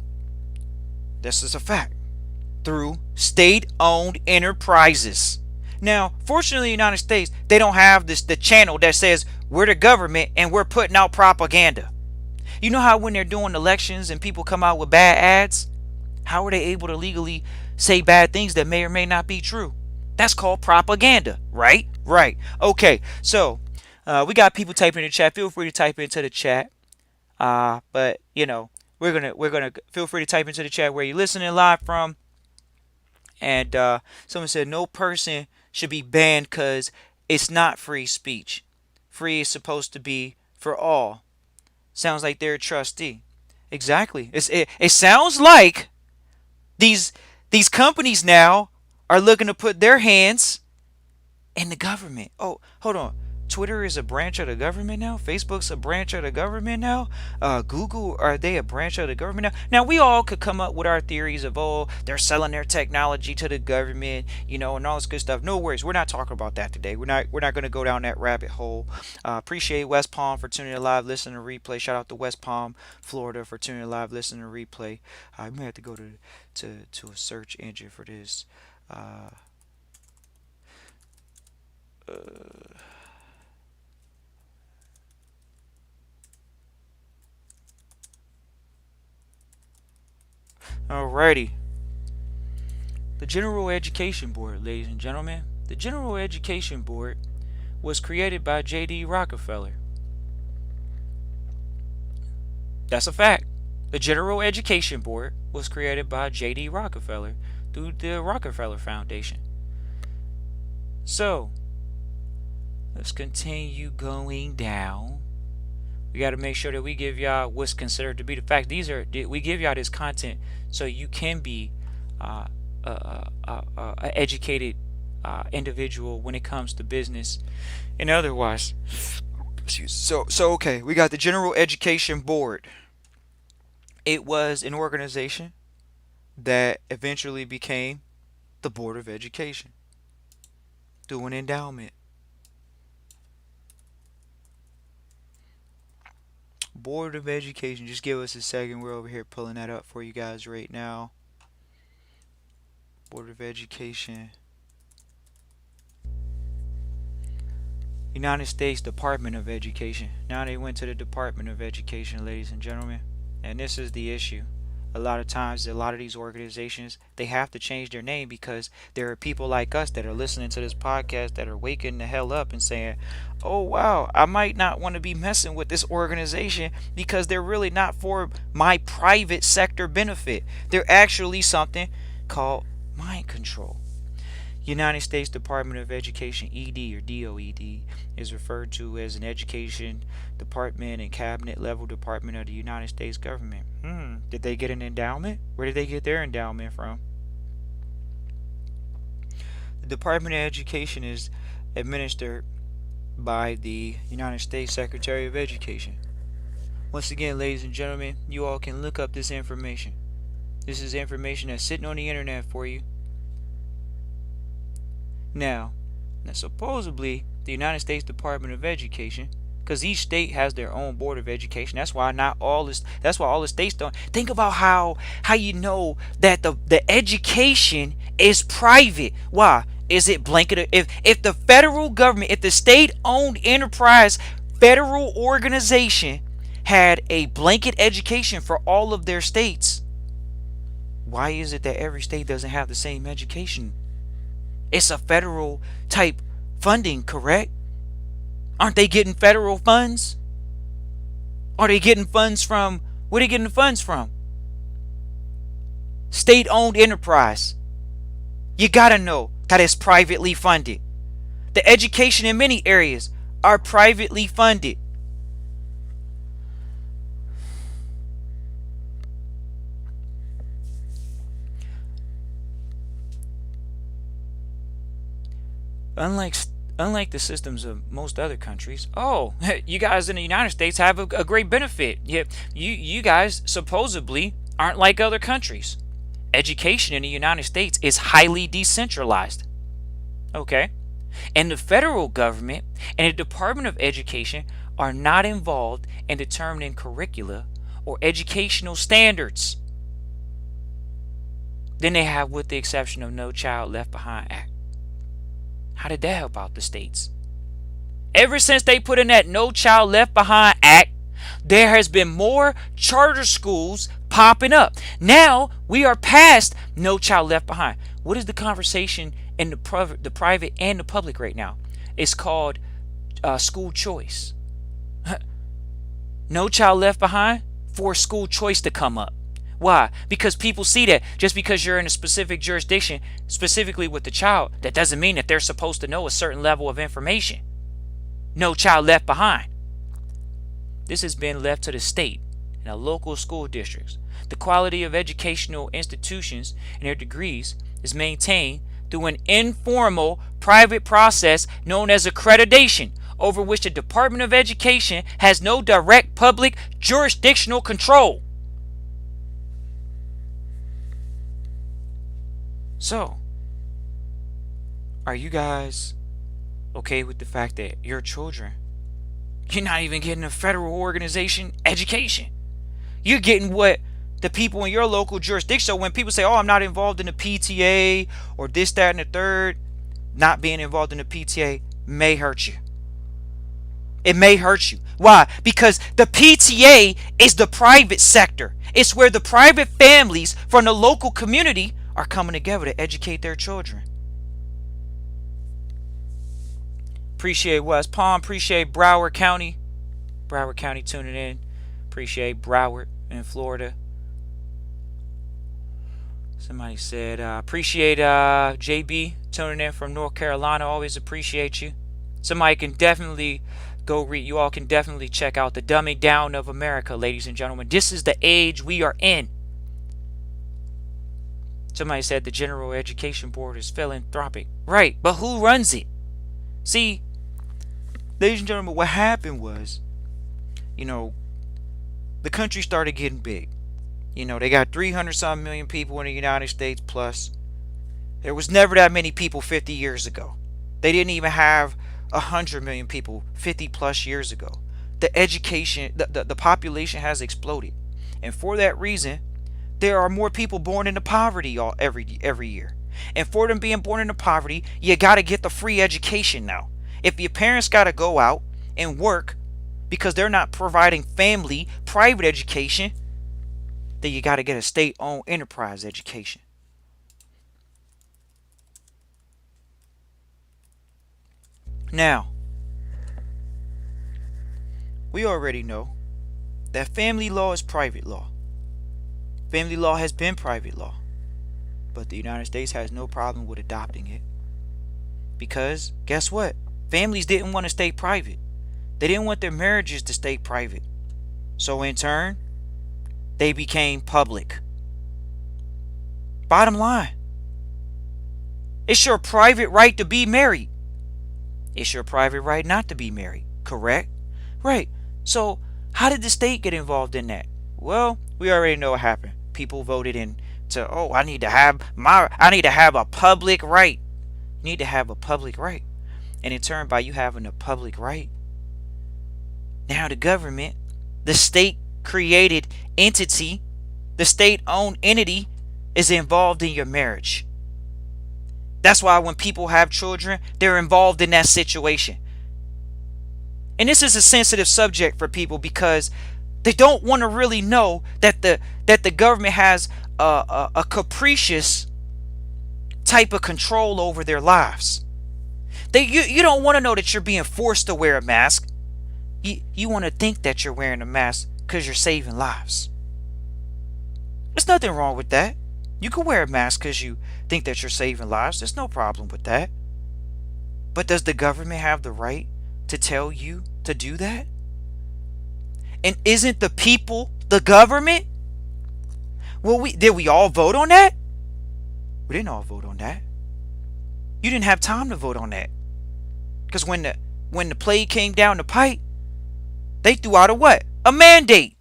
This is a fact. Through state-owned enterprises. Now, fortunately, in the United States, they don't have the channel that says we're the government and we're putting out propaganda. You know how when they're doing elections and people come out with bad ads, how are they able to legally say bad things that may or may not be true? That's called propaganda, right? Right. Okay. So, we got people typing in the chat. Feel free to type into the chat. But we're gonna feel free to type into the chat where you're listening live from. And someone said no person should be banned because it's not free speech. Free is supposed to be for all. Sounds like they're a trustee. Exactly. It sounds like these these companies now are looking to put their hands in the government. Oh, hold on. Twitter is a branch of the government now. Facebook's a branch of the government now. Google, are they a branch of the government now? Now we all could come up with our theories of, oh, they're selling their technology to the government, and all this good stuff. No worries, we're not talking about that today. We're not going to go down that rabbit hole. Appreciate West Palm for tuning in live, listening to replay. Shout out to West Palm, Florida for tuning in live, listening to replay. I may have to go to a search engine for this. Uh, uh, Alrighty. The General Education Board, ladies and gentlemen. The General Education Board was created by J.D. Rockefeller. That's a fact. The General Education Board was created by J.D. Rockefeller through the Rockefeller Foundation. So, let's continue going down. We got to make sure that we give y'all what's considered to be the fact. We give y'all this content so you can be an educated individual when it comes to business and otherwise. So okay, we got the General Education Board. It was an organization that eventually became the Board of Education through an endowment. Board of Education. Just give us a second. We're over here pulling that up for you guys right now. Board of Education. United States Department of Education. Now they went to the Department of Education, ladies and gentlemen. And this is the issue. A lot of times, a lot of these organizations, they have to change their name because there are people like us that are listening to this podcast that are waking the hell up and saying, oh wow, I might not want to be messing with this organization because they're really not for my private sector benefit. They're actually something called mind control. United States Department of Education, ED or DOED, is referred to as an education department and cabinet level department of the United States government. Did they get an endowment? Where did they get their endowment from? The Department of Education is administered by the United States Secretary of Education. Once again, ladies and gentlemen, you all can look up this information. This is information that's sitting on the internet for you. Now supposedly the United States Department of Education, because each state has their own board of education. That's why all the states don't. Think about how you know that the education is private. Why? Is it blanket? If the federal government, if the state-owned enterprise federal organization had a blanket education for all of their states, why is it that every state doesn't have the same education? It's a federal type funding, correct? Aren't they getting federal funds? Are they getting funds from, where are they getting the funds from? State-owned enterprise. You gotta know that it's privately funded. The education in many areas are privately funded. Unlike the systems of most other countries, you guys in the United States have a great benefit. You guys supposedly aren't like other countries. Education in the United States is highly decentralized. Okay? And the federal government and the Department of Education are not involved in determining curricula or educational standards than they have with the exception of No Child Left Behind Act. How did that help out the states? Ever since they put in that No Child Left Behind Act, there has been more charter schools popping up. Now we are past No Child Left Behind. What is the conversation in the private and the public right now? It's called school choice. No Child Left Behind for school choice to come up. Why? Because people see that just because you're in a specific jurisdiction, specifically with the child, that doesn't mean that they're supposed to know a certain level of information. No Child Left Behind. This has been left to the state and the local school districts. The quality of educational institutions and their degrees is maintained through an informal private process known as accreditation, over which the Department of Education has no direct public jurisdictional control. So, are you guys okay with the fact that your children, you're not even getting a federal organization education? You're getting what the people in your local jurisdiction. So when people say, oh, I'm not involved in the PTA or this, that, and the third, not being involved in the PTA may hurt you. It may hurt you. Why? Because the PTA is the private sector. It's where the private families from the local community are coming together to educate their children. Appreciate West Palm. Appreciate Broward County. Broward County tuning in. Appreciate Broward in Florida. Somebody said, appreciate JB tuning in from North Carolina. Always appreciate you. Somebody can definitely go read. You all can definitely check out The Dumbing Down of America, ladies and gentlemen. This is the age we are in. Somebody said the General Education Board is philanthropic. Right, but who runs it? See, ladies and gentlemen, what happened was, the country started getting big. They got 300-some million people in the United States plus. There was never that many people 50 years ago. They didn't even have 100 million people 50 plus years ago. The population has exploded. And for that reason, there are more people born into poverty every year. And for them being born into poverty, you got to get the free education now. If your parents got to go out and work because they're not providing family private education, then you got to get a state-owned enterprise education. Now, we already know that family law is private law. Family law has been private law, but the United States has no problem with adopting it. Because, guess what? Families didn't want to stay private. They didn't want their marriages to stay private. So in turn, they became public. Bottom line, it's your private right to be married. It's your private right not to be married, correct? Right. So how did the state get involved in that? Well, we already know what happened. People voted I need to have a public right. You need to have a public right. And in turn, by you having a public right, now the government, the state created entity, the state-owned entity is involved in your marriage. That's why when people have children, they're involved in that situation. And this is a sensitive subject for people because they don't want to really know that the government has a capricious type of control over their lives. You don't want to know that you're being forced to wear a mask. You want to think that you're wearing a mask because you're saving lives. There's nothing wrong with that. You can wear a mask because you think that you're saving lives. There's no problem with that. But does the government have the right to tell you to do that? And isn't the people the government? Well, did we all vote on that? We didn't all vote on that. You didn't have time to vote on that. Because when the plague came down the pipe, they threw out a what? A mandate.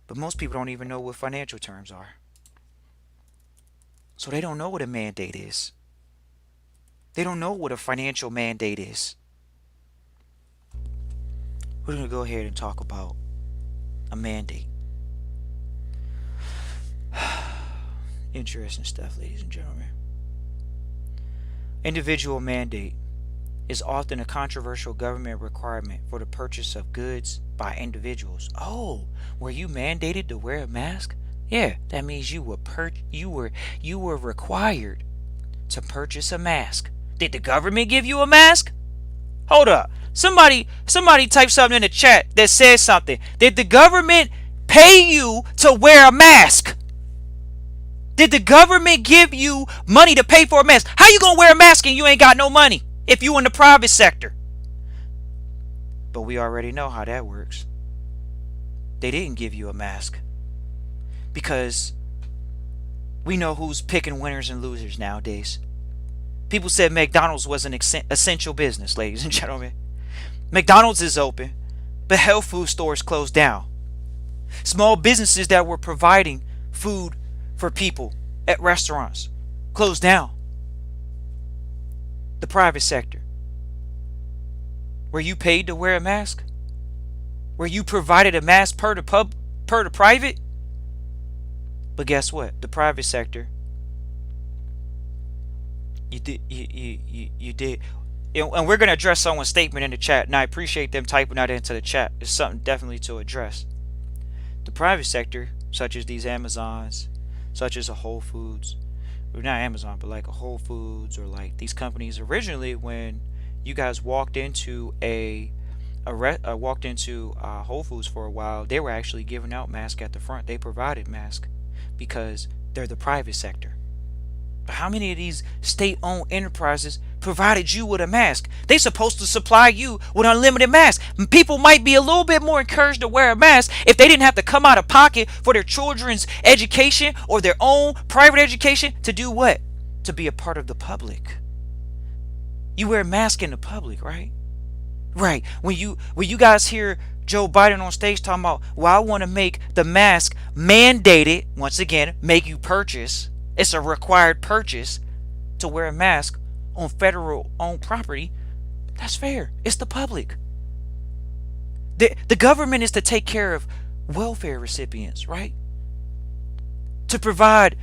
But most people don't even know what financial terms are. So they don't know what a mandate is. They don't know what a financial mandate is. We're going to go ahead and talk about a mandate. Interesting stuff, ladies and gentlemen. Individual mandate is often a controversial government requirement for the purchase of goods by individuals. Oh, were you mandated to wear a mask? Yeah, that means you were required to purchase a mask. Did the government give you a mask? Hold up. Somebody type something in the chat that says something. Did the government pay you to wear a mask? Did the government give you money to pay for a mask? How you gonna wear a mask and you ain't got no money if you in the private sector? But we already know how that works. They didn't give you a mask because we know who's picking winners and losers nowadays. People said McDonald's was an essential business, ladies and gentlemen. McDonald's is open, but health food stores closed down. Small businesses that were providing food for people at restaurants closed down. The private sector. Were you paid to wear a mask? Were you provided a mask per the private? But guess what? The private sector, you did. And we're going to address someone's statement in the chat, and I appreciate them typing that into the chat. It's something definitely to address. The private sector, such as these Amazons, such as a Whole Foods, or not Amazon, but like a Whole Foods, or like these companies originally, when you guys walked into Whole Foods for a while, they were actually giving out masks at the front. They provided masks because they're the private sector. But how many of these state-owned enterprises provided you with a mask? They're supposed to supply you with unlimited masks. People might be a little bit more encouraged to wear a mask if they didn't have to come out of pocket for their children's education or their own private education to do what? To be a part of the public. You wear a mask in the public, right? Right. When you guys hear Joe Biden on stage talking about, well, I want to make the mask mandated, once again, make you purchase. It's a required purchase to wear a mask on federal owned property. That's fair. It's the public. The government is to take care of welfare recipients, right? To provide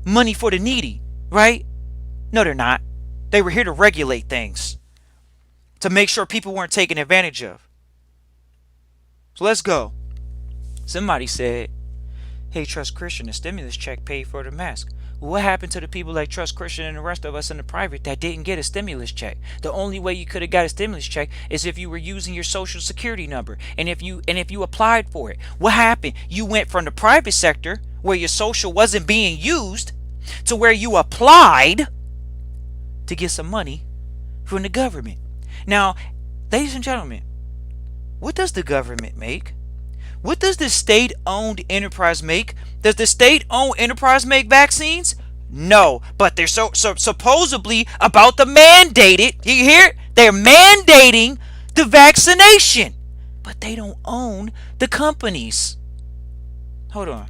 money for the needy, right? No, they're not. They were here to regulate things, to make sure people weren't taken advantage of. So let's go. Somebody said, hey, Trust Christian, the stimulus check paid for the mask. Well, what happened to the people like Trust Christian and the rest of us in the private that didn't get a stimulus check? The only way you could have got a stimulus check is if you were using your social security number and if you applied for it. What happened? You went from the private sector where your social wasn't being used to where you applied to get some money from the government. Now, ladies and gentlemen, what does the government make? What does the state-owned enterprise make? Does the state-owned enterprise make vaccines? No, but they're so supposedly about to mandate it. You hear it? They're mandating the vaccination, but they don't own the companies. Hold on.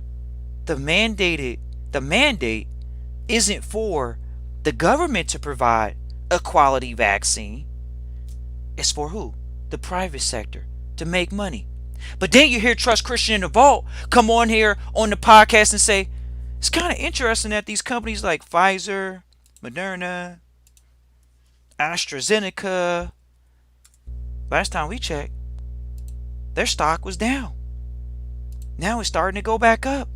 The mandate isn't for the government to provide a quality vaccine. It's for who? The private sector to make money. But then you hear Trust Christian in the Vault come on here on the podcast and say, it's kind of interesting that these companies like Pfizer, Moderna, AstraZeneca, last time we checked, their stock was down. Now it's starting to go back up.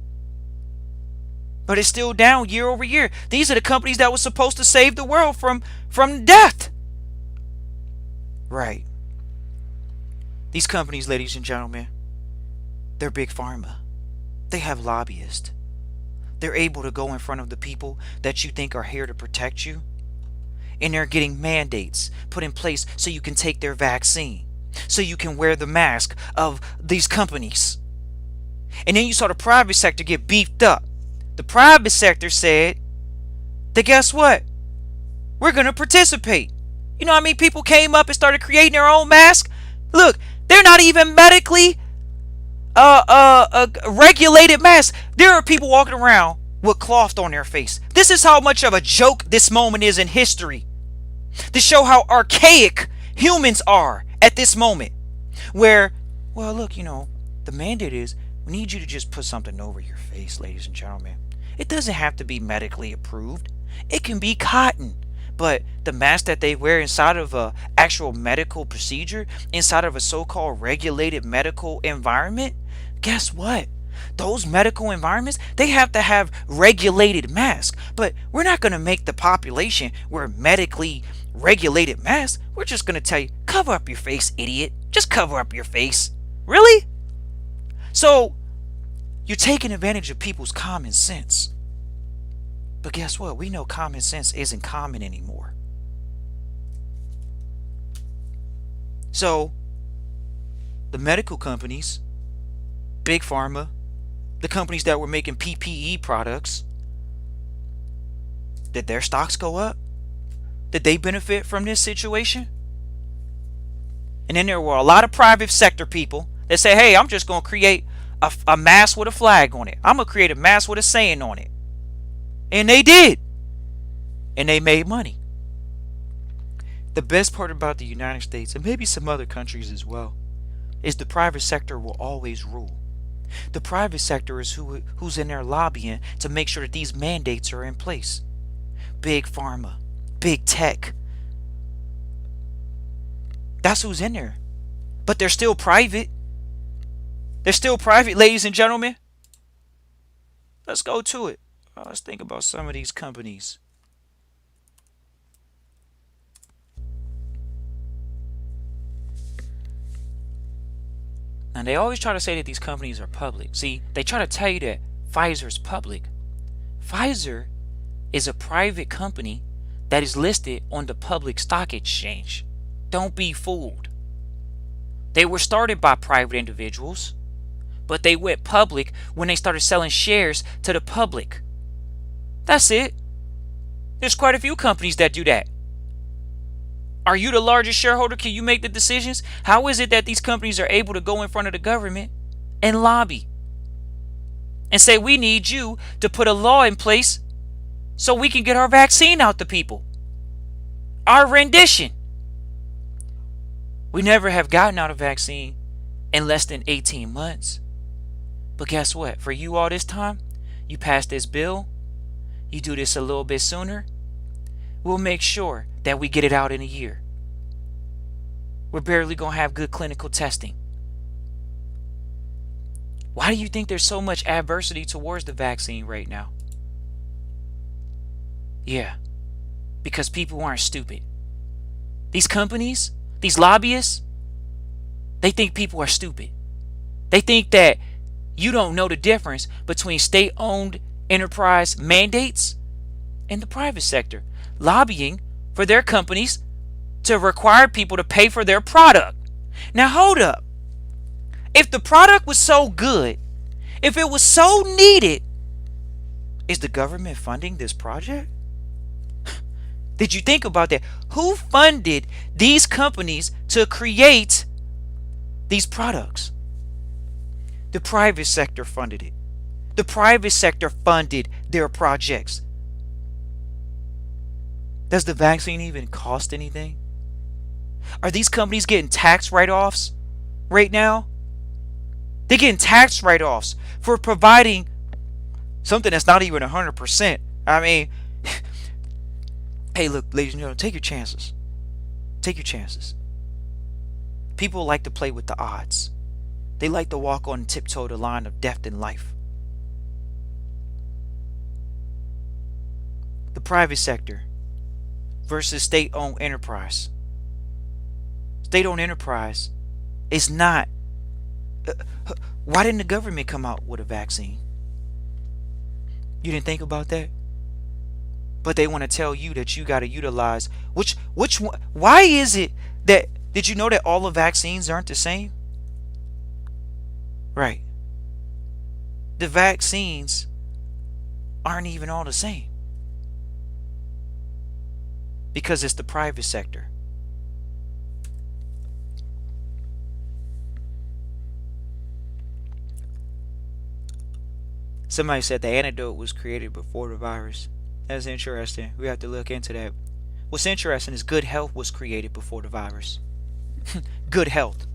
But it's still down year over year. These are the companies that were supposed to save the world from death. Right. These companies, ladies and gentlemen, they're big pharma. They have lobbyists. They're able to go in front of the people that you think are here to protect you, and they're getting mandates put in place so you can take their vaccine, so you can wear the mask of these companies. And then you saw the private sector get beefed up. The private sector said that guess what? We're going to participate. You know what I mean? People came up and started creating their own mask. Look, they're not even medically regulated masks. There are people walking around with cloth on their face. This is how much of a joke this moment is in history. To show how archaic humans are at this moment. Where, well, look, the mandate is we need you to just put something over your face, ladies and gentlemen. It doesn't have to be medically approved. It can be cotton. But the mask that they wear inside of a actual medical procedure, inside of a so-called regulated medical environment, guess what? Those medical environments, they have to have regulated masks. But we're not going to make the population wear medically regulated masks. We're just going to tell you, cover up your face, idiot. Just cover up your face. Really? So you're taking advantage of people's common sense. But guess what? We know common sense isn't common anymore. So the medical companies, big pharma, the companies that were making PPE products, did their stocks go up? Did they benefit from this situation? And then there were a lot of private sector people that say, hey, I'm just going to create a mask with a flag on it. I'm going to create a mask with a saying on it. And they did. And they made money. The best part about the United States, and maybe some other countries as well, is the private sector will always rule. The private sector is who's in there lobbying to make sure that these mandates are in place. Big pharma, big tech. That's who's in there. But they're still private. They're still private, ladies and gentlemen. Let's go to it. Let's think about some of these companies. And they always try to say that these companies are public. See, they try to tell you that Pfizer's public. Pfizer is a private company that is listed on the public stock exchange. Don't be fooled. They were started by private individuals, but they went public when they started selling shares to the public. That's it. There's quite a few companies that do that. Are you the largest shareholder? Can you make the decisions? How is it that these companies are able to go in front of the government and lobby and say, we need you to put a law in place so we can get our vaccine out to people? Our rendition. We never have gotten out a vaccine in less than 18 months. But guess what? For you all this time, you pass this bill, you do this a little bit sooner, we'll make sure that we get it out in a year. We're barely going to have good clinical testing. Why do you think there's so much adversity towards the vaccine right now? Yeah, because people aren't stupid. These companies, these lobbyists, they think people are stupid. They think that you don't know the difference between state-owned enterprise mandates and the private sector lobbying for their companies to require people to pay for their product. Now hold up. If the product was so good, if it was so needed, is the government funding this project? Did you think about that? Who funded these companies to create these products? The private sector funded it. The private sector funded their projects. Does the vaccine even cost anything? Are these companies getting tax write-offs right now? They're getting tax write-offs for providing something that's not even 100%. I mean, hey, look, ladies and gentlemen, take your chances. Take your chances. People like to play with the odds. They like to walk on tiptoe the line of death and life. The private sector versus state-owned enterprise. State-owned enterprise is not. Why didn't the government come out with a vaccine? You didn't think about that? But they want to tell you that you got to utilize which one? Why is it that? Did you know that all the vaccines aren't the same? Right. The vaccines aren't even all the same. Because it's the private sector. Somebody said the antidote was created before the virus. That's interesting. We have to look into that. What's interesting is good health was created before the virus. Good health.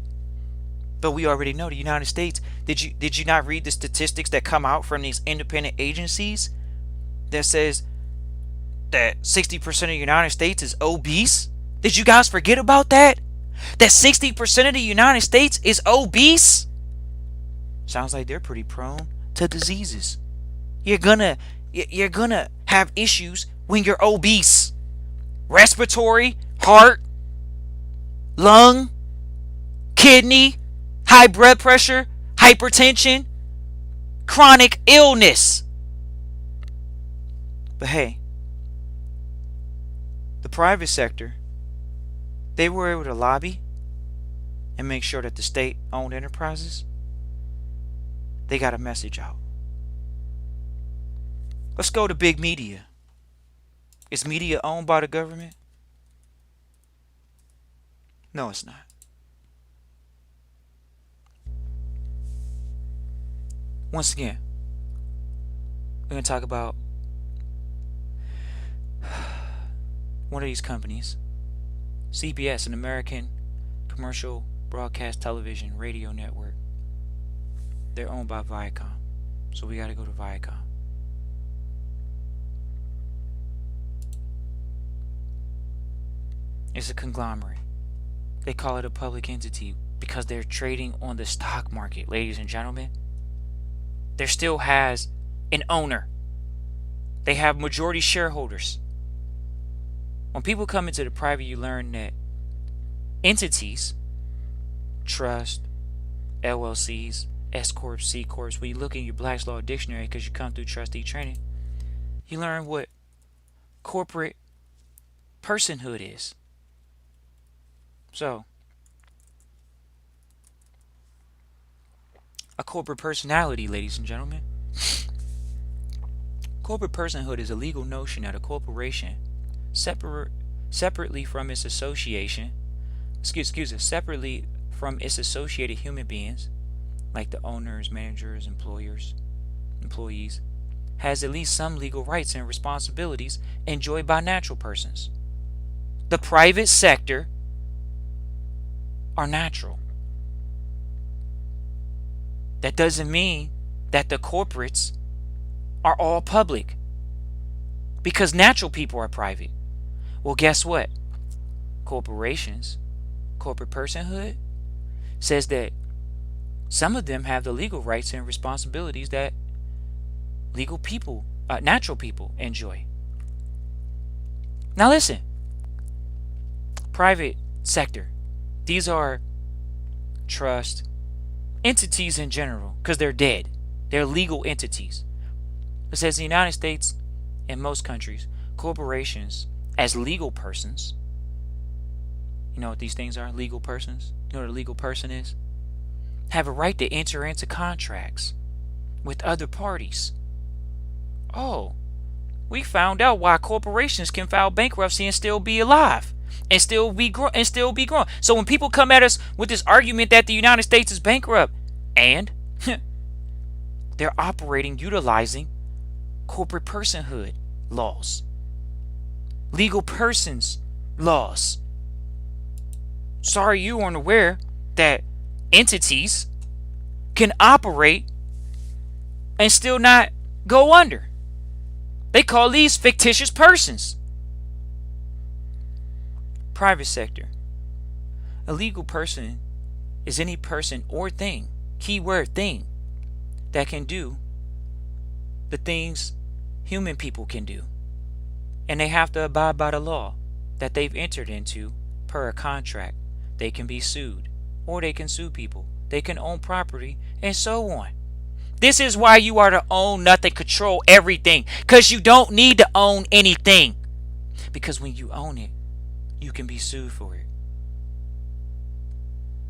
But we already know the United States. Did you not read the statistics that come out from these independent agencies that says that 60% of the United States is obese? Did you guys forget about that? That 60% of the United States is obese? Sounds like they're pretty prone to diseases. You're gonna have issues when you're obese. Respiratory, heart, lung, kidney, high blood pressure, hypertension, chronic illness. But hey, the private sector, they were able to lobby and make sure that the state-owned enterprises, they got a message out. Let's go to big media. Is media owned by the government? No, it's not. Once again, we're going to talk about one of these companies, CBS, an American commercial broadcast television radio network. They're owned by Viacom. So we got to go to Viacom. It's a conglomerate. They call it a public entity because they're trading on the stock market, ladies and gentlemen. There still has an owner. They have majority shareholders. When people come into the private, you learn that entities, trust, LLCs, S Corps, C Corps, when you look in your Black's Law Dictionary, because you come through Trustee Training, you learn what corporate personhood is. So, a corporate personality, ladies and gentlemen. Corporate personhood is a legal notion that a corporation, separately from its associated human beings, like the owners, managers, employees, has at least some legal rights and responsibilities enjoyed by natural persons. The private sector are natural. That doesn't mean that the corporates are all public, because natural people are private. Well, guess what? Corporations, corporate personhood, says that some of them have the legal rights and responsibilities that natural people enjoy. Now listen, private sector, these are trust entities in general, because they're dead. They're legal entities. It says in the United States and most countries, corporations as legal persons, you know what these things are? Legal persons. You know what a legal person is? Have a right to enter into contracts with other parties. Oh, we found out why corporations can file bankruptcy and still be alive and still be growing. So when people come at us with this argument that the United States is bankrupt, and they're utilizing corporate personhood laws, legal persons laws. Sorry you weren't aware that entities can operate and still not go under. They call these fictitious persons. Private sector. A legal person is any person or thing, keyword thing, that can do the things human people can do. And they have to abide by the law that they've entered into per a contract. They can be sued, or they can sue people. They can own property, and so on. This is why you are to own nothing, control everything, because you don't need to own anything. Because when you own it, you can be sued for it.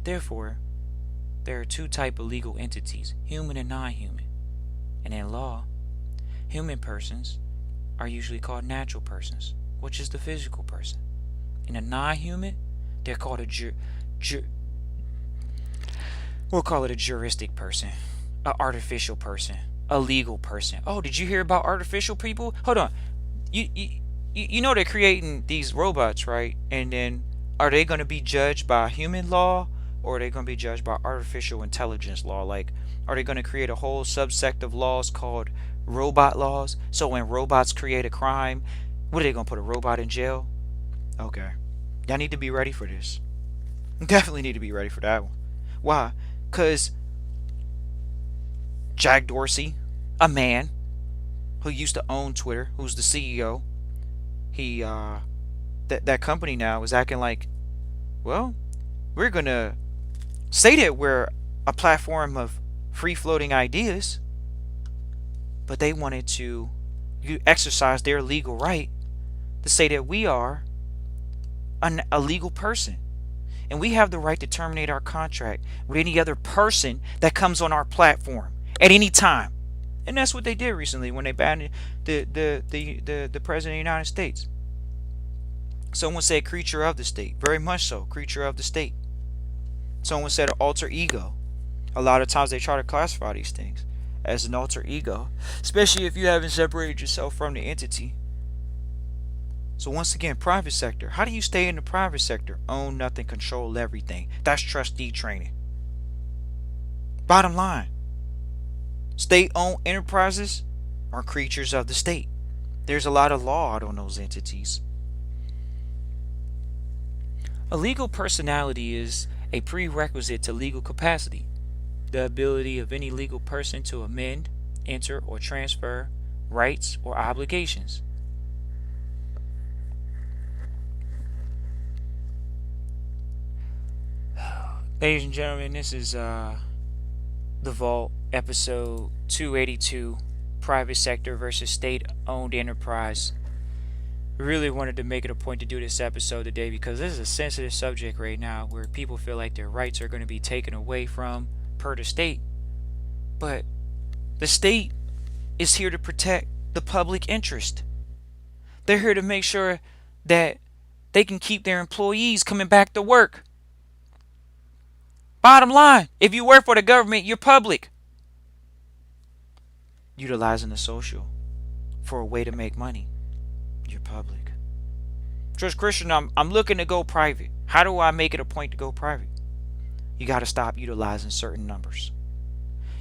Therefore, there are two types of legal entities, human and non-human. And in law, human persons are usually called natural persons, which is the physical person. In a non-human, they're called we'll call it a juristic person, an artificial person, a legal person. Oh, did you hear about artificial people? Hold on. You know they're creating these robots, right? And then are they going to be judged by human law or are they going to be judged by artificial intelligence law? Like, are they going to create a whole subsect of laws called robot laws? So when robots create a crime, what are they going to put a robot in jail? Okay. Y'all need to be ready for this. Definitely need to be ready for that one. Why? Because Jack Dorsey, a man who used to own Twitter, who's the CEO, he that company now is acting like, well, we're gonna say that we're a platform of free floating ideas, but they wanted to exercise their legal right to say that we are a legal person and we have the right to terminate our contract with any other person that comes on our platform at any time. And that's what they did recently when they banned the president of the United States. Someone said creature of the state. Very much so, creature of the state. Someone said alter ego. A lot of times they try to classify these things as an alter ego, especially if you haven't separated yourself from the entity. So once again, private sector. How do you stay in the private sector? Own nothing, control everything. That's trustee training. Bottom line, state-owned enterprises are creatures of the state. There's a lot of law out on those entities. A legal personality is a prerequisite to legal capacity. The ability of any legal person to amend, enter, or transfer rights or obligations. Ladies and gentlemen, this is The Vault, episode 282, Private Sector versus State-Owned Enterprise. Really wanted to make it a point to do this episode today because this is a sensitive subject right now where people feel like their rights are going to be taken away from per the state. But the state is here to protect the public interest. They're here to make sure that they can keep their employees coming back to work. Bottom line, if you work for the government, you're public. Utilizing the social for a way to make money, you're public. Trust Christian, I'm looking to go private. How do I make it a point to go private? You got to stop utilizing certain numbers.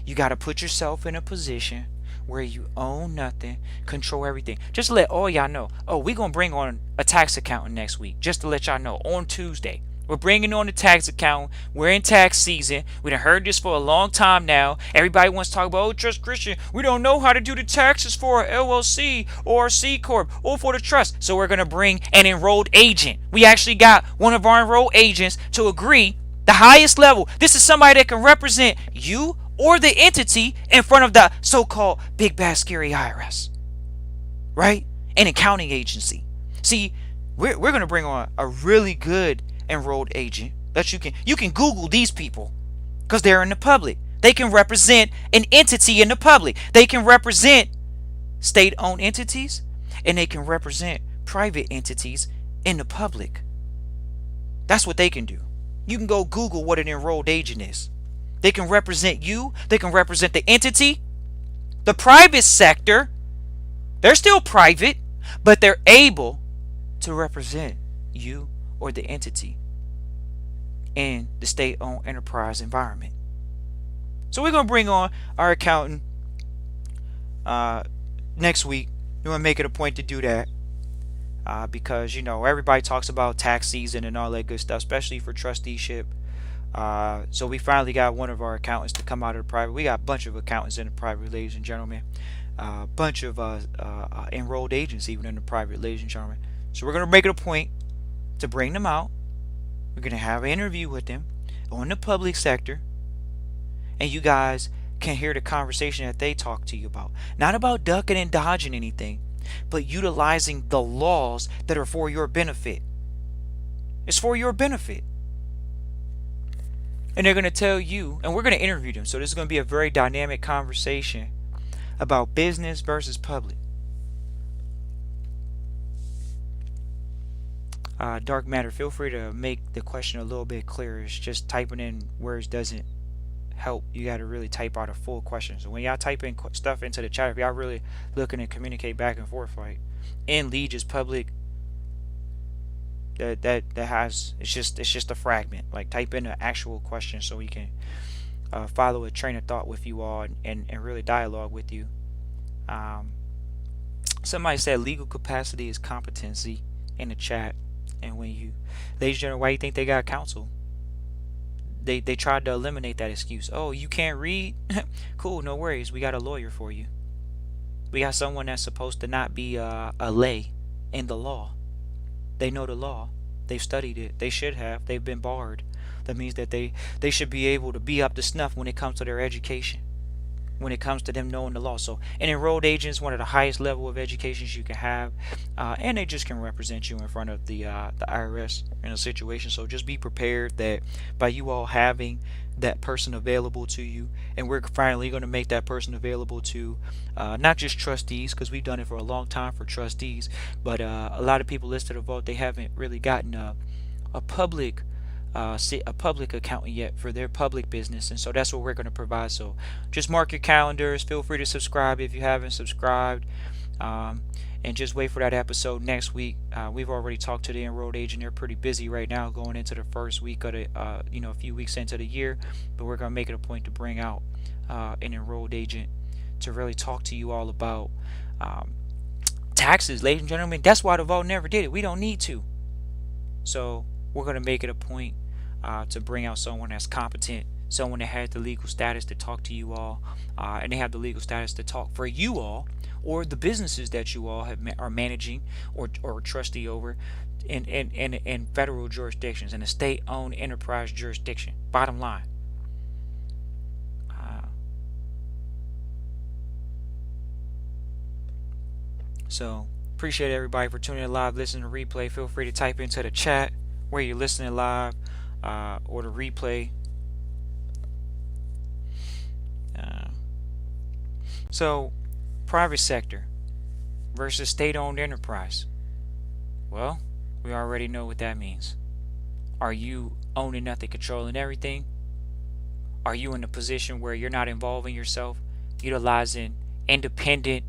You got to put yourself in a position where you own nothing, control everything. Just to let all y'all know, we're going to bring on a tax accountant next week. Just to let y'all know, on Tuesday. We're bringing on the tax accountant. We're in tax season. We done heard this for a long time now. Everybody wants to talk about, Trust Christian, we don't know how to do the taxes for a LLC or a C Corp or for the trust. So we're going to bring an enrolled agent. We actually got one of our enrolled agents to agree the highest level. This is somebody that can represent you or the entity in front of the so-called big bad scary IRS, right? An accounting agency. See, we're going to bring on a really good enrolled agent that you can Google these people because they're in the public. They can represent an entity in the public. They can represent state-owned entities and they can represent private entities in the public. That's what they can do. You can go Google what an enrolled agent is. They can represent you. They can represent the entity. The private sector, they're still private, but they're able to represent you or the entity in the state-owned enterprise environment. So we're going to bring on our accountant next week. We're going to make it a point to do that because, everybody talks about tax season and all that good stuff, especially for trusteeship. So we finally got one of our accountants to come out of the private. We got a bunch of accountants in the private, ladies and gentlemen. A bunch of enrolled agents even in the private, ladies and gentlemen. So we're going to make it a point to bring them out. We're going to have an interview with them on the public sector. And you guys can hear the conversation that they talk to you about. Not about ducking and dodging anything, but utilizing the laws that are for your benefit. It's for your benefit. And they're going to tell you, and we're going to interview them. So this is going to be a very dynamic conversation about business versus public. Dark matter, feel free to make the question a little bit clearer. It's just typing in words doesn't help. You got to really type out a full question. So when y'all type in stuff into the chat, if y'all really looking to communicate back and forth, like in Legis public that has, it's just a fragment. Like, type in an actual question so we can follow a train of thought with you all, and really dialogue with you. Um, Somebody said legal capacity is competency in the chat, and when you, ladies and gentlemen, why you think they got counsel? They tried to eliminate that excuse. Oh, you can't read? Cool, no worries. We got a lawyer for you. We got someone that's supposed to not be a lay in the law. They know the law. They've studied it. They should have. They've been barred. That means that they should be able to be up to snuff when it comes to their education, when it comes to them knowing the law. So an enrolled agent is one of the highest level of educations you can have, and they just can represent you in front of the IRS in a situation. So just be prepared that by you all having that person available to you, and we're finally going to make that person available to not just trustees, because we've done it for a long time for trustees, but a lot of people listed a vote, they haven't really gotten a public a public accountant yet for their public business, and so that's what we're going to provide. So just mark your calendars. Feel free to subscribe if you haven't subscribed, um, and just wait for that episode next week. We've already talked to the enrolled agent. They're pretty busy right now, going into the first week of the a few weeks into the year, but we're going to make it a point to bring out an enrolled agent to really talk to you all about um, taxes, ladies and gentlemen. That's why the vote never did it. We don't need to. So we're going to make it a point to bring out someone that's competent, someone that has the legal status to talk to you all, and they have the legal status to talk for you all, or the businesses that you all are managing or trustee over in federal jurisdictions, in a state-owned enterprise jurisdiction. Bottom line. So appreciate everybody for tuning in live, listening to replay. Feel free to type into the chat where you're listening live, or the replay. So private sector versus state-owned enterprise. Well, we already know what that means. Are you owning nothing, controlling everything? Are you in a position where you're not involving yourself, utilizing independent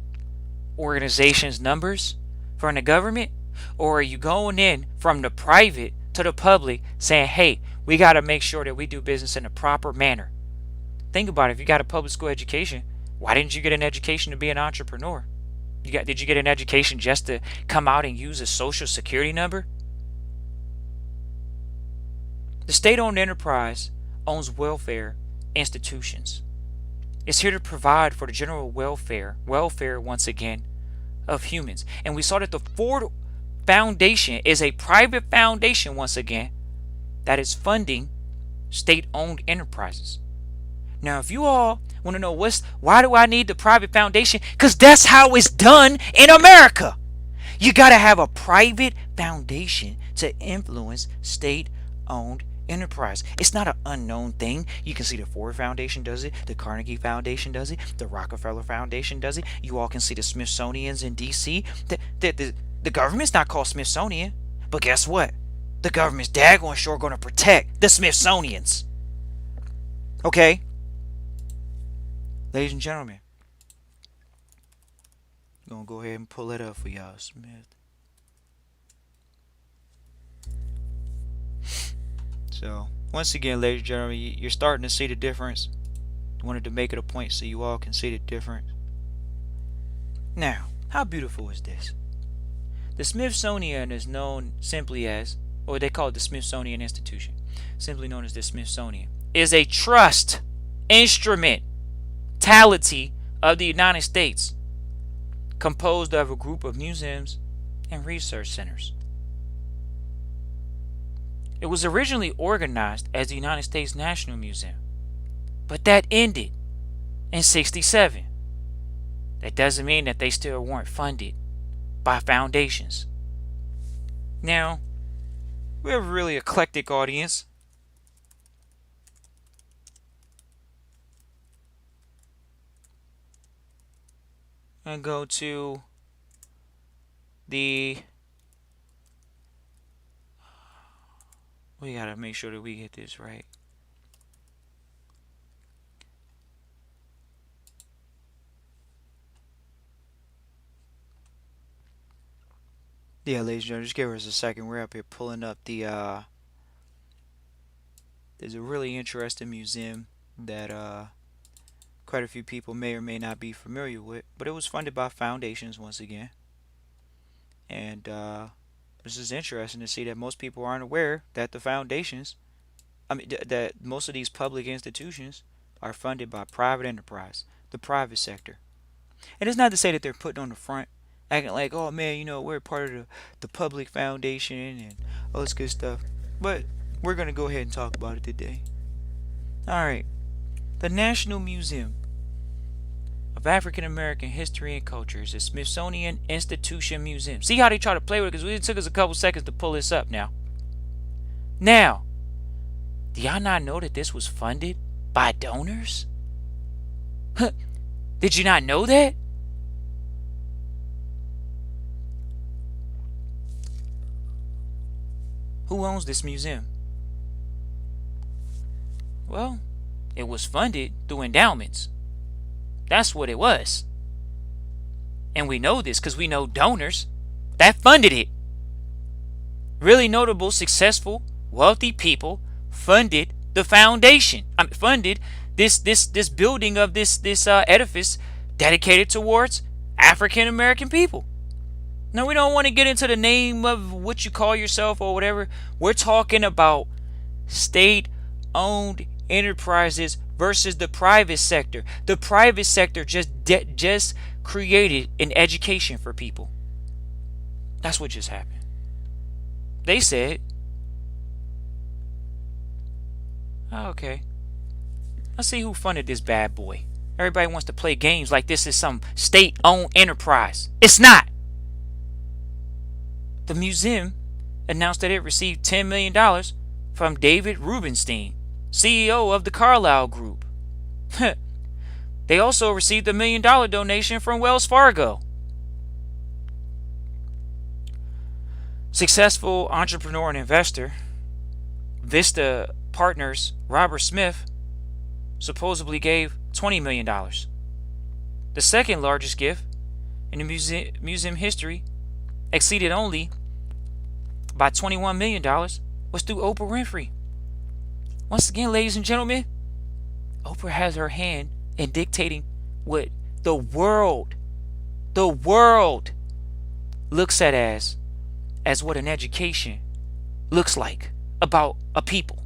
organizations' numbers from the government? Or are you going in from the private to the public saying, hey, we got to make sure that we do business in a proper manner? Think about it. If you got a public school education, why didn't you get an education to be an entrepreneur? Did you get an education just to come out and use a social security number? The state-owned enterprise owns welfare institutions. It's here to provide for the general welfare once again, of humans. And we saw that the Ford Foundation is a private foundation once again that is funding state-owned enterprises. Now, if you all want to know why do I need the private foundation? Because that's how it's done in America. You got to have a private foundation to influence state-owned enterprise. It's not an unknown thing. You can see the Ford Foundation does it, the Carnegie Foundation does it, the Rockefeller Foundation does it. You all can see the Smithsonian's in DC. The government's not called Smithsonian, but guess what? The government's daggone sure going to protect the Smithsonians. Okay? Ladies and gentlemen, I'm going to go ahead and pull it up for y'all, Smith. So, once again, ladies and gentlemen, you're starting to see the difference. I wanted to make it a point so you all can see the difference. Now, how beautiful is this? The Smithsonian is known simply as, or they call it the Smithsonian Institution, simply known as the Smithsonian, is a trust instrumentality of the United States, composed of a group of museums and research centers. It was originally organized as the United States National Museum, but that ended in '67. That doesn't mean that they still weren't funded by foundations. Now, we have a really eclectic audience. I'm going to go to we got to make sure that we get this right. Yeah, ladies and gentlemen, just give us a second. We're up here pulling up the there's a really interesting museum that quite a few people may or may not be familiar with, but it was funded by foundations once again. And this is interesting to see that most people aren't aware that the foundations, that most of these public institutions are funded by private enterprise, the private sector. And it's not to say that they're putting on the front, acting like, oh man, we're part of the public foundation and all this good stuff. But we're going to go ahead and talk about it today. All right. The National Museum of African American History and Culture is a Smithsonian Institution museum. See how they try to play with it? Because it took us a couple seconds to pull this up now. Now, do y'all not know that this was funded by donors? Did you not know that? Who owns this museum? Well, it was funded through endowments. That's what it was. And we know this because we know donors that funded it. Really notable, successful, wealthy people funded the foundation. Funded this building of this edifice dedicated towards African American people. Now, we don't want to get into the name of what you call yourself or whatever. We're talking about state-owned enterprises versus the private sector. The private sector just created an education for people. That's what just happened. They said, oh, okay, let's see who funded this bad boy. Everybody wants to play games like this is some state-owned enterprise. It's not. The museum announced that it received $10 million from David Rubenstein, CEO of the Carlyle Group. They also received a $1 million donation from Wells Fargo. Successful entrepreneur and investor Vista Partners Robert Smith supposedly gave $20 million. The second largest gift in the museum history, exceeded only by $21 million, was through Oprah Winfrey. Once again, ladies and gentlemen, Oprah has her hand in dictating what the world looks at as what an education looks like about a people.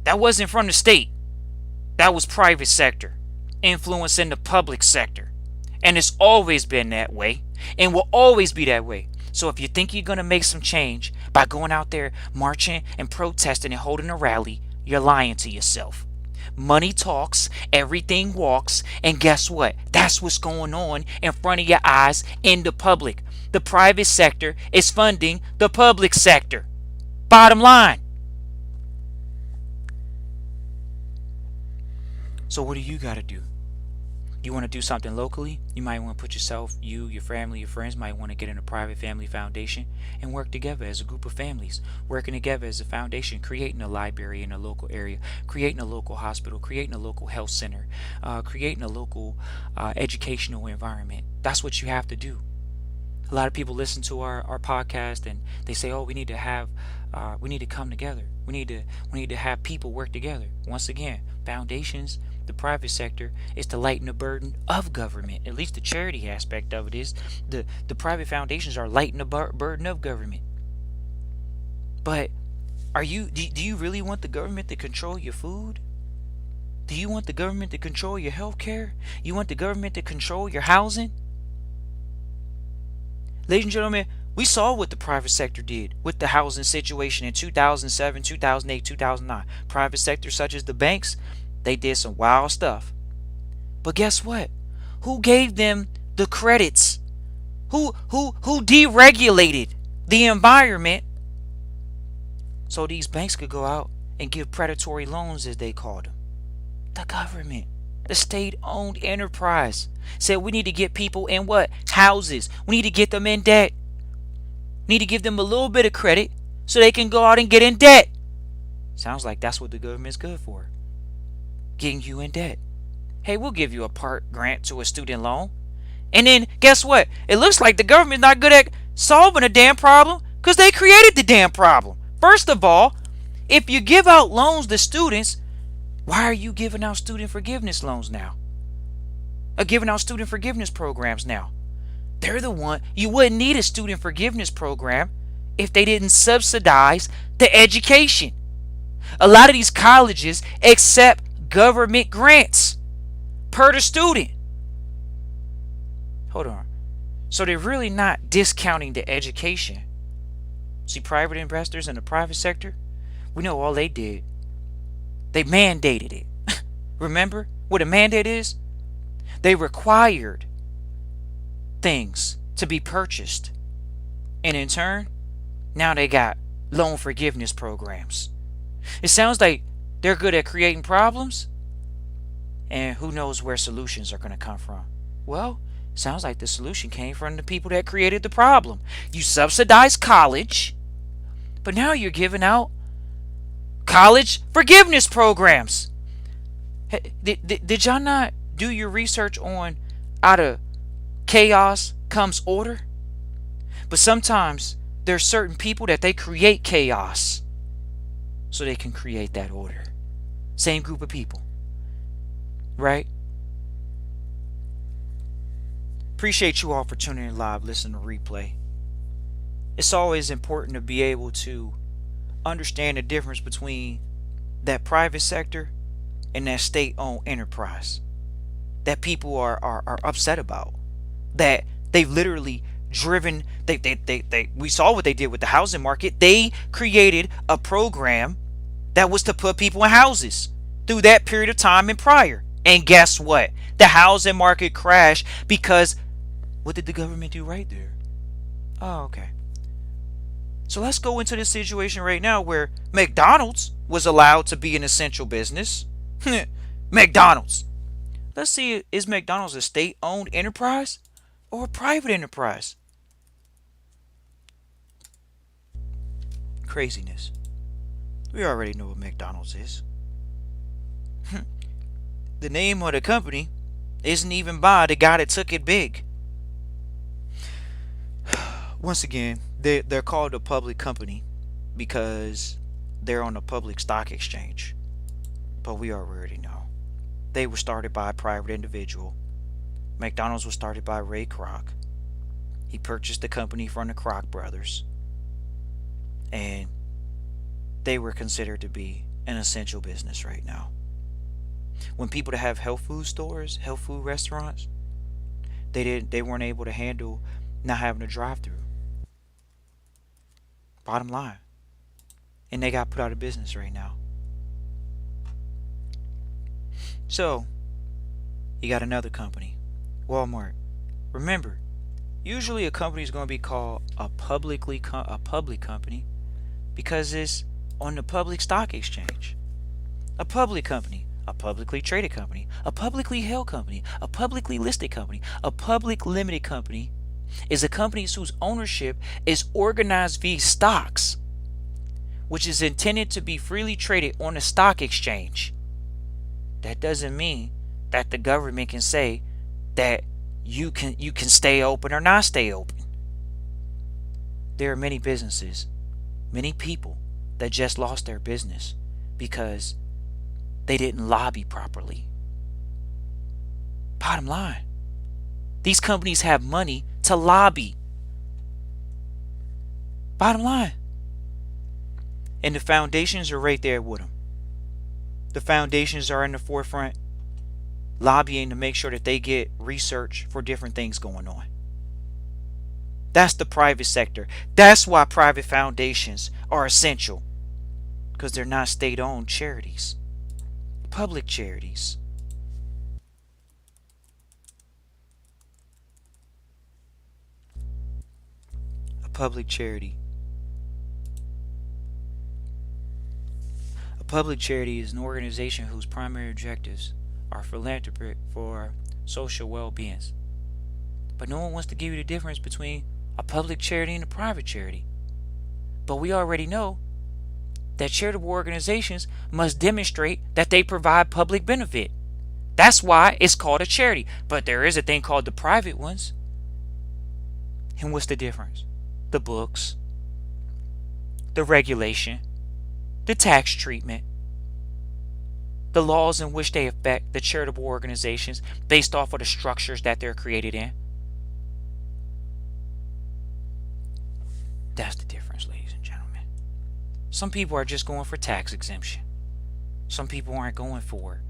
That wasn't from the state. That was private sector influencing the public sector. And it's always been that way and will always be that way. So if you think you're going to make some change by going out there marching and protesting and holding a rally, you're lying to yourself. Money talks, everything walks, and guess what? That's what's going on in front of your eyes in the public. The private sector is funding the public sector. Bottom line. So what do you got to do? You want to do something locally? You might want to put yourself, your family, your friends might want to get in a private family foundation and work together as a group of families, working together as a foundation, creating a library in a local area, creating a local hospital, creating a local health center, creating a local educational environment. That's what you have to do. A lot of people listen to our podcast and they say, oh, we need to come together. We need to have people work together. Once again, foundations, the private sector, is to lighten the burden of government. At least the charity aspect of it is. The private foundations are lightening the burden of government. But do you really want the government to control your food? Do you want the government to control your health care? You want the government to control your housing? Ladies and gentlemen, we saw what the private sector did with the housing situation in 2007, 2008, 2009. Private sector such as the banks, they did some wild stuff. But guess what? Who gave them the credits? Who deregulated the environment so these banks could go out and give predatory loans, as they called them? The government. The state-owned enterprise said we need to get people in what? Houses. We need to get them in debt. We need to give them a little bit of credit so they can go out and get in debt. Sounds like that's what the government's good for. Getting you in debt. Hey, we'll give you a part grant to a student loan. And then guess what? It looks like the government's not good at solving a damn problem because they created the damn problem. First of all, if you give out loans to students, why are you giving out student forgiveness loans now? Or giving out student forgiveness programs now? They're the one. You wouldn't need a student forgiveness program if they didn't subsidize the education. A lot of these colleges accept government grants per the student. Hold on. So they're really not discounting the education. See, private investors in the private sector, we know all they did. They mandated it. Remember what a mandate is? They required things to be purchased. And in turn, now they got loan forgiveness programs. It sounds like they're good at creating problems. And who knows where solutions are going to come from? Well, sounds like the solution came from the people that created the problem. You subsidize college, but now you're giving out college forgiveness programs. Did y'all not do your research on out of chaos comes order? But sometimes there's certain people that they create chaos so they can create that order. Same group of people, right? Appreciate you all for tuning in live, listening to replay. It's always important to be able to understand the difference between that private sector and that state-owned enterprise that people are upset about. That they've literally driven, we saw what they did with the housing market. They created a program that was to put people in houses through that period of time and prior. And guess what? The housing market crashed because what did the government do right there? Oh, okay. So let's go into this situation right now where McDonald's was allowed to be an essential business. McDonald's. Let's see, is McDonald's a state-owned enterprise or a private enterprise? Craziness. We already know what McDonald's is. The name of the company isn't even by the guy that took it big. Once again, they're called a public company because they're on a public stock exchange. But we already know. They were started by a private individual. McDonald's was started by Ray Kroc. He purchased the company from the Kroc brothers. And they were considered to be an essential business right now. When people that have health food stores, health food restaurants, they weren't able to handle not having a drive-through. Bottom line. And they got put out of business right now. So, you got another company, Walmart. Remember, usually a company is going to be called a public company because it's on the public stock exchange. A public company, a publicly traded company, a publicly held company, a publicly listed company, a public limited company is a company whose ownership is organized via stocks, which is intended to be freely traded on a stock exchange. That doesn't mean that the government can say that you can stay open or not stay open. There are many businesses, many people that just lost their business because they didn't lobby properly. Bottom line, these companies have money to lobby. Bottom line. And the foundations are right there with them. The foundations are in the forefront, lobbying to make sure that they get research for different things going on. That's the private sector. That's why private foundations are essential, because they're not state-owned charities, public charities. A public charity. A public charity is an organization whose primary objectives are philanthropic for social well-being. But no one wants to give you the difference between a public charity and a private charity. But we already know that charitable organizations must demonstrate that they provide public benefit. That's why it's called a charity. But there is a thing called the private ones. And what's the difference? the books, the regulation, the tax treatment, the laws in which they affect the charitable organizations based off of the structures that they're created in. That's the difference, ladies and gentlemen. Some people are just going for tax exemption. Some people aren't going for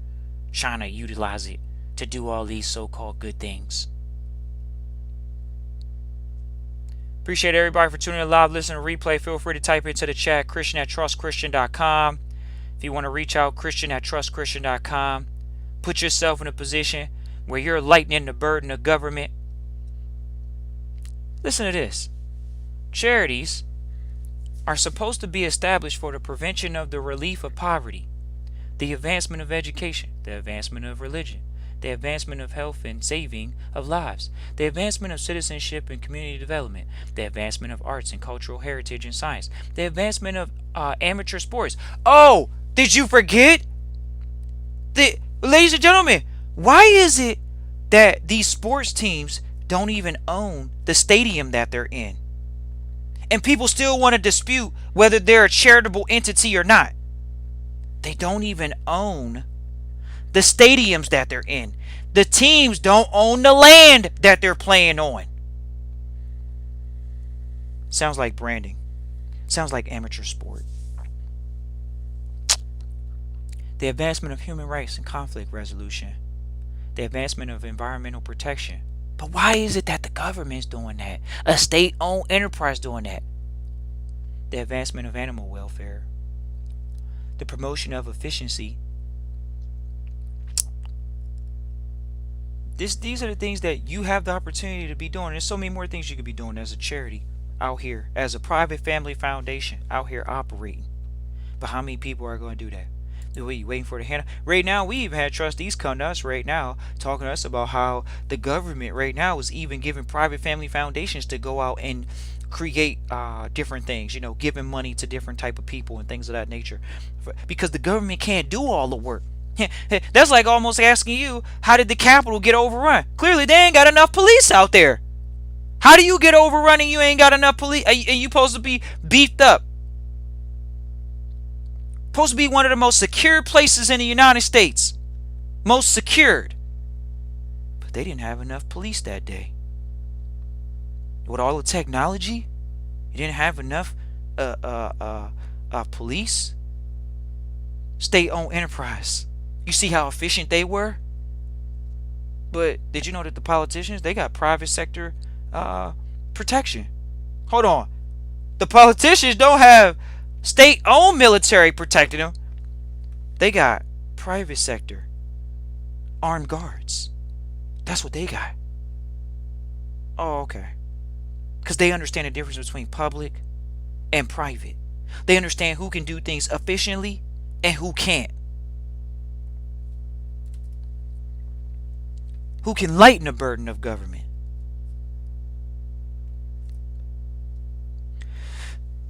trying to utilize it to do all these so-called good things. Appreciate everybody for tuning in live, listening to replay. Feel free to type into the chat, Christian@trustchristian.com. If you want to reach out, Christian@trustchristian.com. Put yourself in a position where you're lightening the burden of government. Listen to this. Charities are supposed to be established for the prevention of the relief of poverty, the advancement of education, the advancement of religion, the advancement of health and saving of lives, the advancement of citizenship and community development, the advancement of arts and cultural heritage and science, the advancement of amateur sports. Oh, did you forget? Ladies and gentlemen, why is it that these sports teams don't even own the stadium that they're in? And people still want to dispute whether they're a charitable entity or not. They don't even own the stadiums that they're in. The teams don't own the land that they're playing on. Sounds like branding. Sounds like amateur sport. The advancement of human rights and conflict resolution. The advancement of environmental protection. But why is it that the government's doing that? A state-owned enterprise doing that? The advancement of animal welfare. The promotion of efficiency. These are the things that you have the opportunity to be doing. There's so many more things you could be doing as a charity out here, as a private family foundation out here operating. But how many people are going to do that? What are you waiting for the hand? Right now, we even had trustees come to us right now talking to us about how the government right now is even giving private family foundations to go out and create different things, giving money to different type of people and things of that nature, because the government can't do all the work. That's like almost asking you, how did the Capitol get overrun? Clearly they ain't got enough police out there. How do you get overrun and you ain't got enough police, and you supposed to be beefed up? Supposed to be one of the most secure places in the United States. Most secured. But they didn't have enough police that day. With all the technology, you didn't have enough police. State-owned enterprise. You see how efficient they were? But did you know that the politicians, they got private sector protection? Hold on. The politicians don't have state-owned military protecting them. They got private sector armed guards. That's what they got. Oh, okay. Because they understand the difference between public and private. They understand who can do things efficiently and who can't. Who can lighten the burden of government.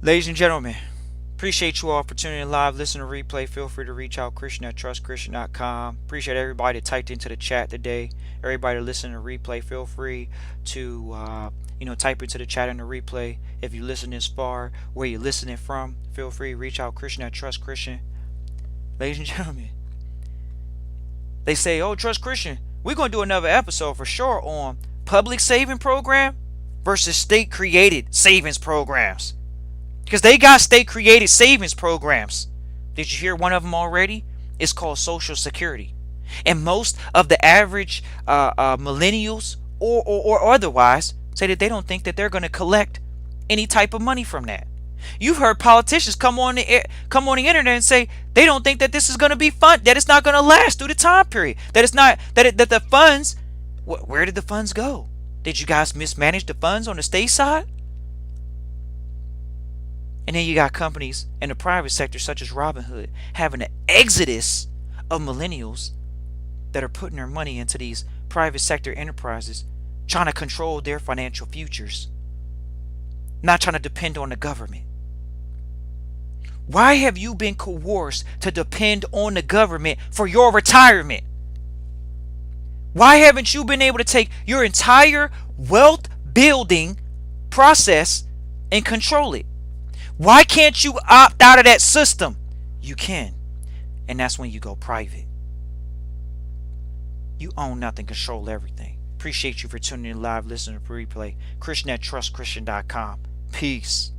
Ladies and gentlemen, appreciate you all for tuning in live, listen to replay. Feel free to reach out, Christian@trustchristian.com. Appreciate everybody that typed into the chat today. Everybody listening to replay, feel free to type into the chat in the replay. If you listen this far, where you're listening from, feel free to reach out, Christian@trustchristian. Ladies and gentlemen, they say, oh, Trust Christian, we're going to do another episode for sure on public saving program versus state created savings programs. Because they got state created savings programs. Did you hear one of them already? It's called Social Security. And most of the average millennials or otherwise say that they don't think that they're going to collect any type of money from that. You've heard politicians come on the internet and say they don't think that this is going to be fun, that it's not going to last through the time period, that it's not that the funds. Where did the funds go? Did you guys mismanage the funds on the state side? And then you got companies in the private sector such as Robinhood having an exodus of millennials that are putting their money into these private sector enterprises, trying to control their financial futures, not trying to depend on the government. Why have you been coerced to depend on the government for your retirement? Why haven't you been able to take your entire wealth building process and control it. Why can't you opt out of that system? You can. And that's when you go private. You own nothing, control everything. Appreciate you for tuning in live, listening to replay. Christian at trustchristian.com. Peace.